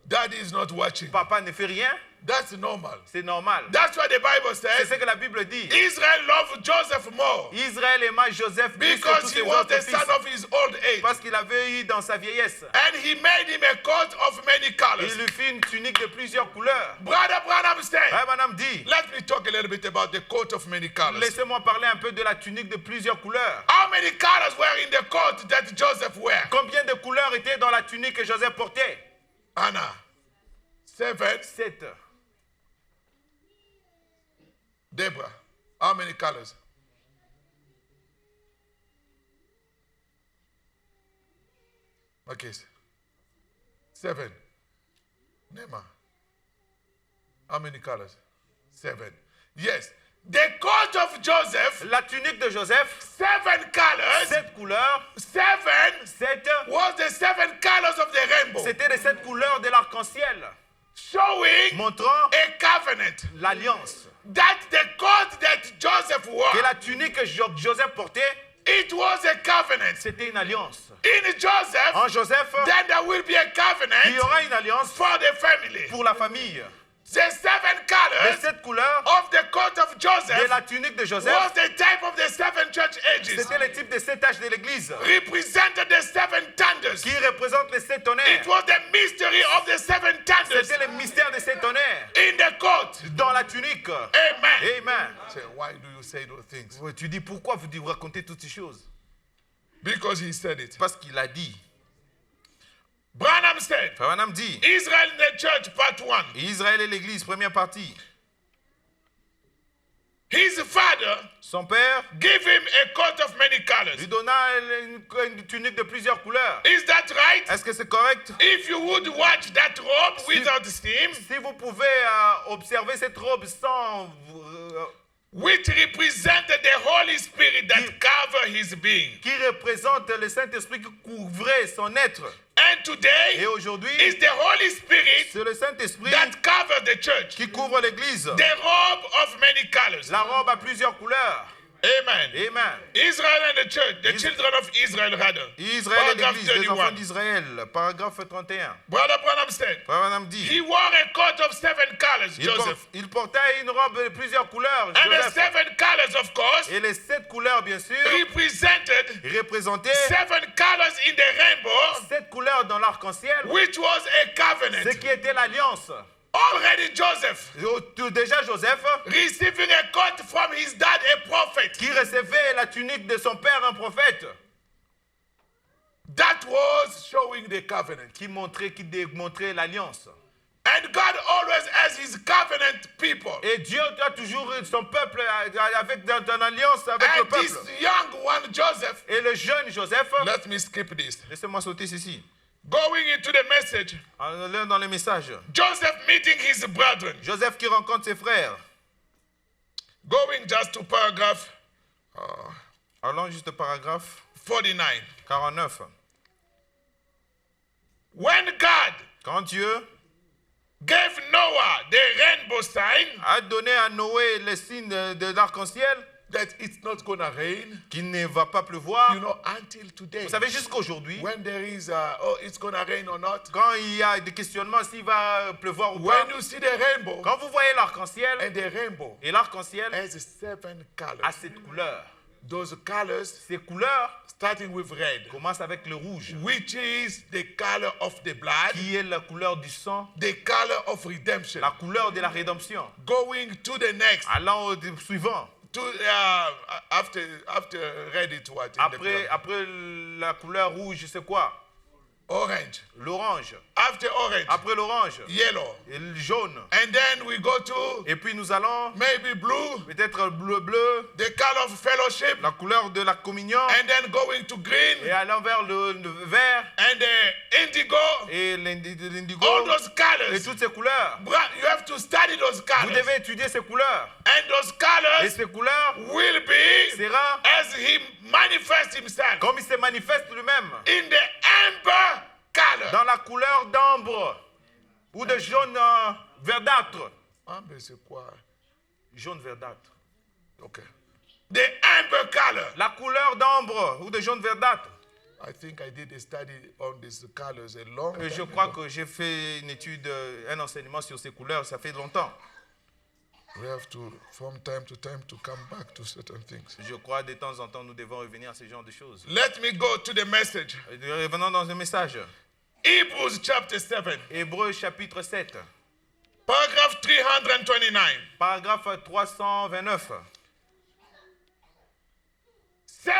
Daddy is not watching. Papa ne fait rien, That's normal. c'est normal. That's what the Bible C'est says. ce que la Bible dit. Israel loved Joseph more Israël aima Joseph plus que tous because he ses was autres the fils, son of his old age. parce qu'il avait eu dans sa vieillesse. And he made him a coat of many colors. Il lui fit une tunique de plusieurs couleurs. Brother Branham said, Frère Branham dit, let me talk a little bit about the coat of many colors. laissez-moi parler un peu de la tunique de plusieurs couleurs. How many colors were in the coat that Joseph wore? Combien de couleurs étaient dans la tunique que Joseph portait? Anna. 7. 7. Deborah. How many colors? Okay. 7. Nema. How many colors? 7. Yes. The coat of Joseph, La tunique de Joseph, 7 colors. 7 couleurs. 7 7, was the 7 colors of the rainbow, c'était les 7 couleurs de l'arc-en-ciel, showing montrant a covenant. l'alliance. That the coat that Joseph wore, Que la tunique que Joseph portait, it was a covenant. c'était une alliance. In Joseph, En Joseph, then there will be a il y covenant aura une alliance for the family. pour la famille. The 7 Les colors 7 couleurs of the coat of de Joseph la tunique de Joseph, was the type of the 7 church ages, c'était le type de 7 âges de l'église represented the 7 thunders. qui représentent les 7 It tonnerres. was the mystery of the 7 thunders C'était le mystère des 7 tonnerres in the coat. dans la tunique. Amen. Amen. Say, why do you say those things? Ouais, tu dis pourquoi vous racontez toutes ces choses? Because he said it. Parce qu'il a dit. Branham said, Frère Branham dit, Israel in the church, part 1. Israël et l'église, première partie. His father Son père gave him a coat of many colors. lui donna une tunique de plusieurs couleurs. Is that right? Est-ce que c'est correct? If you would watch that robe without steam, Si vous pouvez observer cette robe sans... which represented the Holy Spirit that covered his being. qui représente le Saint-Esprit qui couvrait son être. And Et today, aujourd'hui, it's the Holy Spirit c'est le Saint-Esprit that covered the church. qui couvre l'église. The robe of many colors. La robe a plusieurs couleurs. Amen. Amen. Israel and the church, the children of Israel rather. Israël et Paragraph l'église, les enfants 31. d'Israël. Paragraphe 31. Brother Branham said, Frère Branham dit, he wore a coat of 7 colors, Joseph. il portait une robe de plusieurs couleurs, And the Joseph. 7 colors, of course, Et les 7 couleurs, bien sûr, represented représentaient 7 colors in the rainbow, 7 couleurs dans l'arc-en-ciel, which was a ce covenant. qui était l'alliance. Already Joseph Déjà Joseph, receiving a coat from his dad, a prophet. qui recevait la tunique de son père, un prophète, That was showing the covenant. qui démontrait l'alliance. And God always has his covenant people. Et Dieu a toujours son peuple avec dans alliance avec le And this peuple. young one, Joseph, Et le jeune Joseph, let me skip this. laissez-moi sauter ceci. Going into the message, Allons dans les messages. Joseph meeting his brethren. Joseph qui rencontre ses frères. Going just to paragraph Allons juste au paragraphe 49. 49. When God Quand Dieu gave Noah the rainbow sign a donné à Noé le signe de l'arc-en-ciel, that it's not going to rain, qu'il ne va pas pleuvoir, you know, until today. vous savez, jusqu'aujourd'hui, When there is, it's going to rain or not. quand il y a des questionnements s'il va pleuvoir ou pas, When you see the rainbow, quand vous voyez l'arc-en-ciel, and the rainbow et l'arc-en-ciel has 7 colors. a 7 couleurs. Those colors, Ces couleurs starting with red, commencent avec le rouge, which is the color of the blood, qui est la couleur du sang, the color of redemption. la couleur de la rédemption. Going to the next, Allant au suivant. to after red, it's what? In the Après la couleur rouge, c'est quoi? orange. L'orange. After orange, Après l'orange, yellow. et le jaune. And then we go to Et puis nous allons maybe blue, peut-être bleu, the color of fellowship, la couleur de la communion. and then going to green, Et allant vers le vert and the indigo, et l'indigo. all those Et colors. toutes ces couleurs. You have to study those Vous colors. devez étudier ces couleurs. And those Et colors ces couleurs will be sera as he manifests himself comme il se manifeste lui-même. in the amber color. Dans la couleur d'ambre ou de jaune verdâtre. Amber, c'est quoi? Jaune verdâtre. Okay. The amber color. La couleur d'ambre ou de jaune verdâtre. I think I did a study on these colors a long time Je crois ago. que j'ai fait une étude, un enseignement sur ces couleurs, ça fait longtemps. We have to, from time to time, to come back to certain things. Je crois de temps en temps, nous devons revenir à ce genre de choses. Let me go to the message. Revenons dans le message. Hebrews chapter 7, Hébreux chapitre 7, paragraph 329. paragraphe 329. 7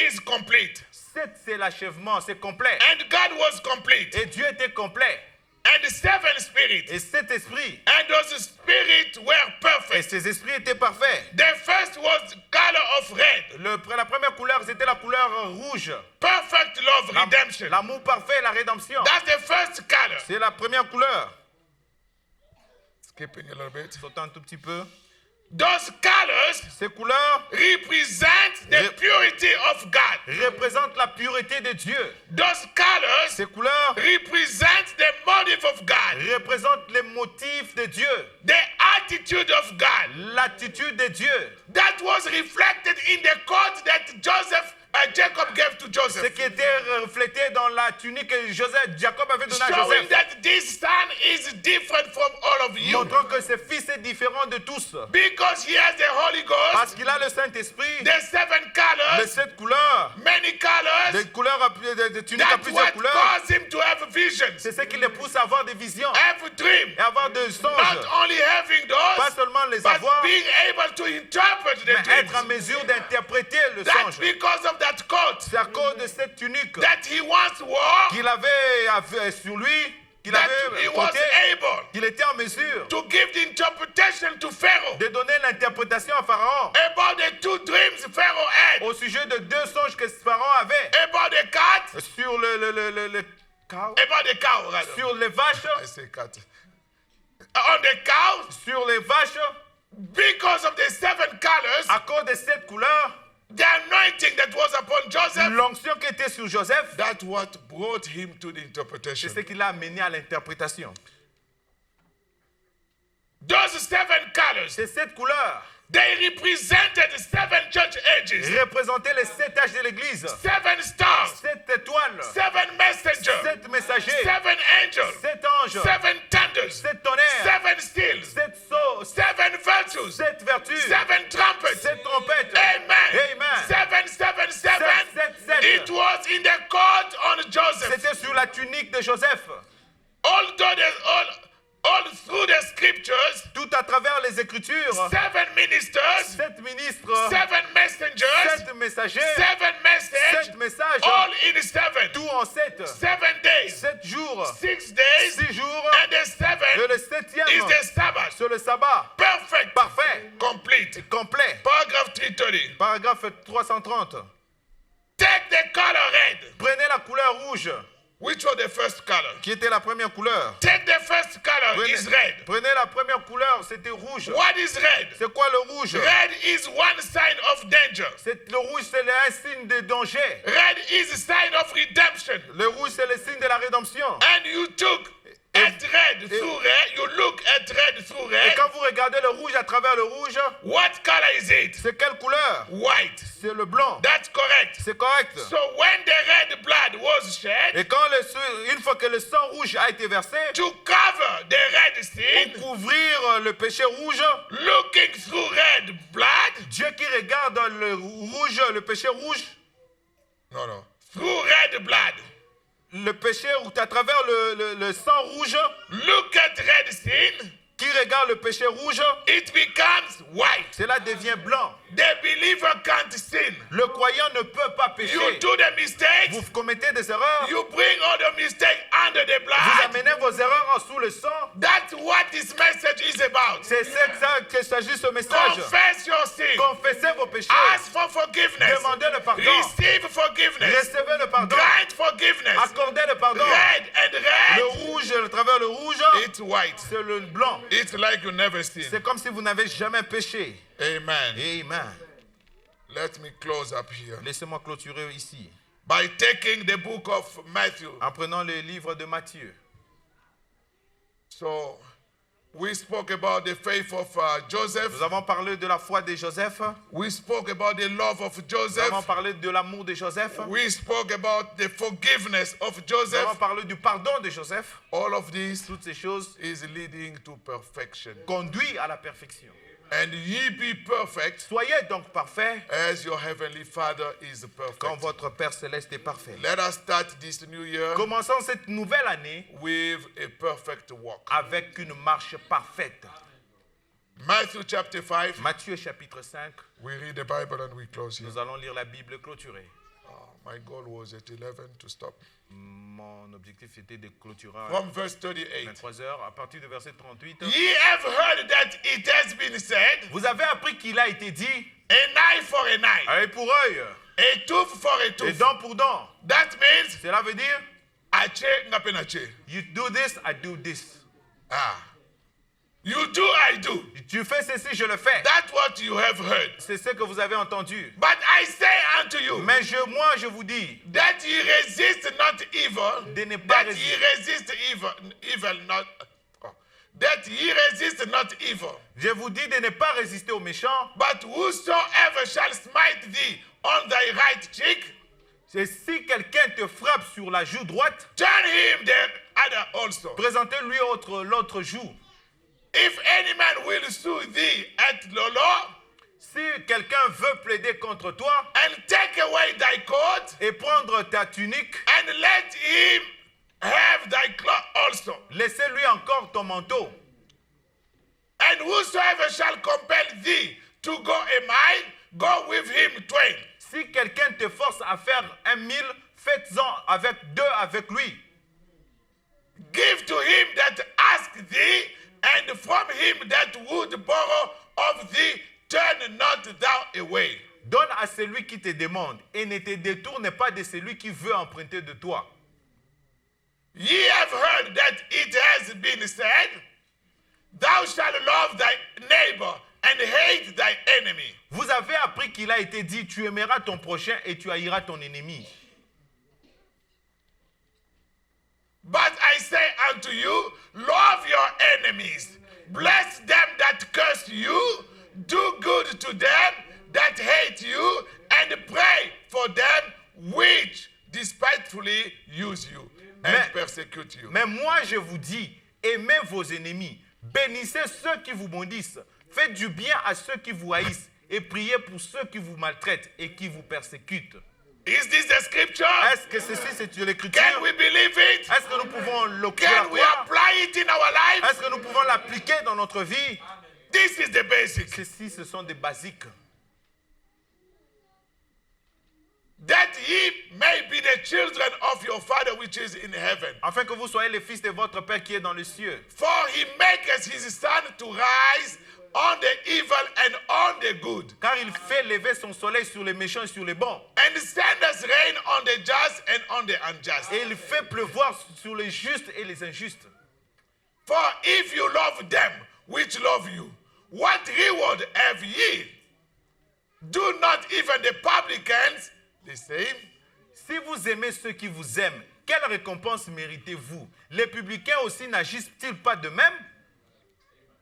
is complete. 7, c'est l'achèvement, c'est complet. And God was complete. Et Dieu était complet. And 7 spirits. Et 7 esprits. And those spirits were Et perfect. ces esprits étaient parfaits. The first was color of red. La première couleur, c'était la couleur rouge. Perfect love, redemption. L'amour parfait, la rédemption. That's the first color. C'est la première couleur. Skipping a little bit. Sautant un tout petit peu. Those colors Ces couleurs represent the purity of God. représentent la pureté de Dieu. Those colors Ces couleurs represent the motive of God, représentent les motifs de Dieu. the attitude of God. L'attitude de Dieu. That was reflected in the coat that Jacob gave to Ce Joseph, qui était reflété dans la tunique que Jacob avait donnée à showing Joseph. that this son is different from all of you Montrant que ce fils est différent de tous. because he has the Holy Ghost, Parce qu'il a le Saint-Esprit, the 7 les colors, 7 couleurs, many colors. des couleurs, des tuniques à That's plusieurs what couleurs. caused him to have visions, C'est ce qui les pousse à avoir des visions have dreams. et avoir des songes. Not only having Pas those, seulement les but avoir, being able to interpret the mais être en dreams. mesure d'interpréter le That's songe. because of that coat C'est à cause de cette tunique that he once wore, qu'il avait sur lui, qu'il that avait he was porté, able qu'il était en mesure to give the interpretation to Pharaoh de donner l'interprétation à Pharaon about the 2 dreams Pharaoh had, au sujet de 2 songes que Pharaon avait about the cat, sur le cow, about the cow, rather. sur les vaches, I say cat. On the cow, sur les vaches, because of the 7 colors, à cause de cette couleur, the anointing that was upon Joseph, l'onction qui était sur Joseph, that's what brought him to the c'est interpretation. ce qui l'a amené à l'interprétation. Those 7 colors, C'est cette couleur they represented 7 church ages, représentait les 7 âges de l'Église, 7 stars, 7 étoiles, 7 messengers, 7 messagers, 7 angels, 7 anges, 7 thunders, 7 tonnerres, 7 seals, 7 sceaux, 7 virtues, 7 vertus, 7 trumpets. 7 trompettes. Amen. Amen. 7, 7, 7. 7. It was in the coat on Joseph. C'était sur la tunique de Joseph. Although all through the scriptures, Tout à travers les Écritures, 7 ministers, 7 ministres, 7 messengers, 7 messagers, 7 messages, 7 messages, all in 7. tout en 7. 7 days, 7 jours, 6 days, 6 jours, and the et 7th le 7e, is the Sabbath. sur le sabbat. Perfect, Parfait, complete. complet. Paragraph 330. Paragraphe 330. Take the color red, Prenez la couleur rouge, which was the first color. qui était la première couleur. Take the first color, is red. Prenez la première couleur, c'était rouge. What is red? C'est quoi le rouge? Red is one sign of danger. Le rouge, c'est un signe de danger. Red is a sign of redemption. Le rouge, c'est le signe de la rédemption. And you took at red through red. You look at red through Et red. quand vous regardez le rouge à travers le rouge, What color is it? c'est quelle couleur? White. C'est le blanc. That's correct. C'est correct. So when the red blood was shed Et quand une fois que le sang rouge a été versé, to cover the red sin, pour couvrir le péché rouge, looking through red blood, Dieu qui regarde le rouge, le péché rouge, no, through red blood, le péché à travers le sang rouge, look at red sin, qui regarde le péché rouge, it becomes white. cela devient blanc. The believer can't sin. Le croyant ne peut pas pécher. You do the mistakes, Vous commettez des erreurs, you bring all the mistakes under the vous blood. amenez vos erreurs en sous le sang. That's what this message is about. C'est ça que s'agit ce message. Confess your sin. Confessez vos péchés. Ask for forgiveness. Demandez le pardon. Receive forgiveness. Recevez le pardon. Grant forgiveness. Accordez le pardon. Red and Le red, rouge, à travers le rouge, it's white. c'est le blanc. It's like you never sin. C'est comme si vous n'avez jamais péché. Amen. Amen. Let me close up here. Laissez-moi clôturer ici. By taking the book of Matthew. En prenant le livre de Matthieu. So, We spoke about the faith of Joseph. Nous avons parlé de la foi de Joseph. We spoke about the love of Nous avons Joseph. parlé de l'amour de Joseph. We spoke about the forgiveness of Nous avons Joseph. parlé du pardon de Joseph. All of this Toutes ces choses is leading to perfection. conduisent à la perfection. And ye be perfect Soyez donc parfaits as your heavenly Father is comme perfect. votre Père Céleste est parfait. Let us start this new year Commençons cette nouvelle année with a perfect walk. avec une marche parfaite. Matthew chapter 5. Matthieu chapitre 5, We read the Bible and we close here. nous allons lire la Bible clôturée. My goal was at 11 to stop. Mon objectif était de clôturer à From verse 38. 23 heures à partir du verset 38. Ye have heard that it has been said, Vous avez appris qu'il a été dit an eye for an eye, œil pour œil a tooth for a et tooth. dent pour dent. That means, Cela veut dire ache ngape nache. you do this, I do this. You do, I do. Tu fais ceci, je le fais. That's what you have heard. C'est ce que vous avez entendu. But I say unto you, Mais moi, je vous dis that ye resist not evil, de ne pas that ye résister. resist evil not, that ye resist not evil. Je vous dis de ne pas résister aux méchants. But whosoever shall smite thee on thy right cheek, Et si quelqu'un te frappe sur la joue droite, turn him the other also. présentez-lui l'autre joue. If any man will sue thee at the law, Si quelqu'un veut plaider contre toi and take away thy coat, et prendre ta tunique, and let him have thy cloth also. laissez-lui encore ton manteau. And whosoever shall compel thee to go a mile, go with him twain. Si quelqu'un te force à faire 1 000, faites-en avec 2 avec lui. Give to him that ask thee, and from him that would borrow of thee, turn not thou away. Donne à celui qui te demande et ne te détourne pas de celui qui veut emprunter de toi. Ye have heard that it has been said, thou shalt love thy neighbor and hate thy enemy. Vous avez appris qu'il a été dit, tu aimeras ton prochain et tu haïras ton ennemi. But I say unto you, love your enemies, bless them that curse you, do good to them that hate you, and pray for them which despitefully use you and persecute you. Mais moi je vous dis, aimez vos ennemis, bénissez ceux qui vous maudissent, faites du bien à ceux qui vous haïssent et priez pour ceux qui vous maltraitent et qui vous persécutent. Is this the scripture? Est-ce que ceci c'est l'écriture? Can we believe it? Est-ce que nous pouvons le Can we croire? apply it in our lives? Est-ce que nous pouvons l'appliquer dans notre vie? This is the basics. Ceci, ce sont des basiques. That ye may be the children of your Father which is in heaven. Afin que vous soyez les fils de votre Père qui est dans les cieux. For he maketh his sun to rise on the evil and on the good, Car il fait lever son soleil sur les méchants et sur les bons. and sendeth rain on the just and on the unjust. Et il fait pleuvoir sur les justes et les injustes. For if you love them which love you, what reward have ye? Do not even the publicans the same? Si vous aimez ceux qui vous aiment, quelle récompense méritez-vous? Les publicains aussi n'agissent-ils pas de même?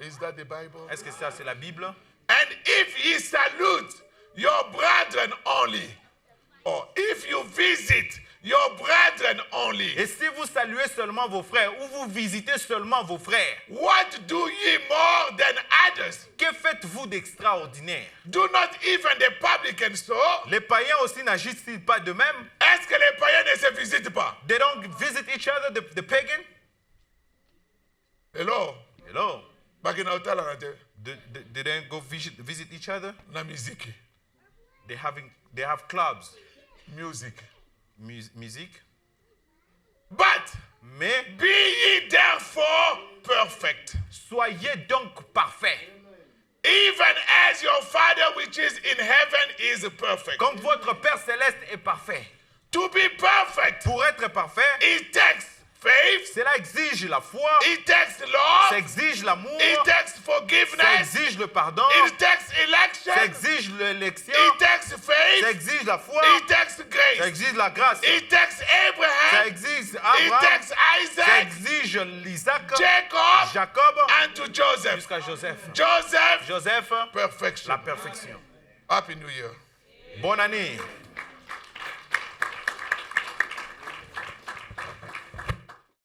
Is that the Bible? Est-ce que ça c'est la Bible? And if ye salute your brethren only, or if you visit your brethren only, Et si vous saluez seulement vos frères ou vous visitez seulement vos frères, what do ye more than others? que faites-vous d'extraordinaire? Do not even the publicans so? Les païens aussi n'agissent-ils pas de même? Est-ce que les païens ne se visitent pas? They don't visit each other, the pagan? Hello? Hello? Bakina utala na te They don't go visit each other? na muziki, They have clubs, music. music. But Mais be ye therefore perfect, soyez donc parfaits, even as your Father which is in heaven is perfect. comme votre Père Céleste est parfait. To be perfect, Pour être parfait, it takes faith. Cela exige la foi, It takes ça love. exige l'amour, It takes ça forgiveness. exige le pardon, It takes ça election. exige l'élection, It takes ça faith. exige la foi, It takes ça grace. exige la grâce, It takes ça Abraham. exige It Abraham, takes ça Isaac, exige l'Isaac, Jacob, Jacob, and to Joseph. jusqu'à Joseph. Joseph, Joseph, perfection. la perfection. Happy New Year. Bonne année.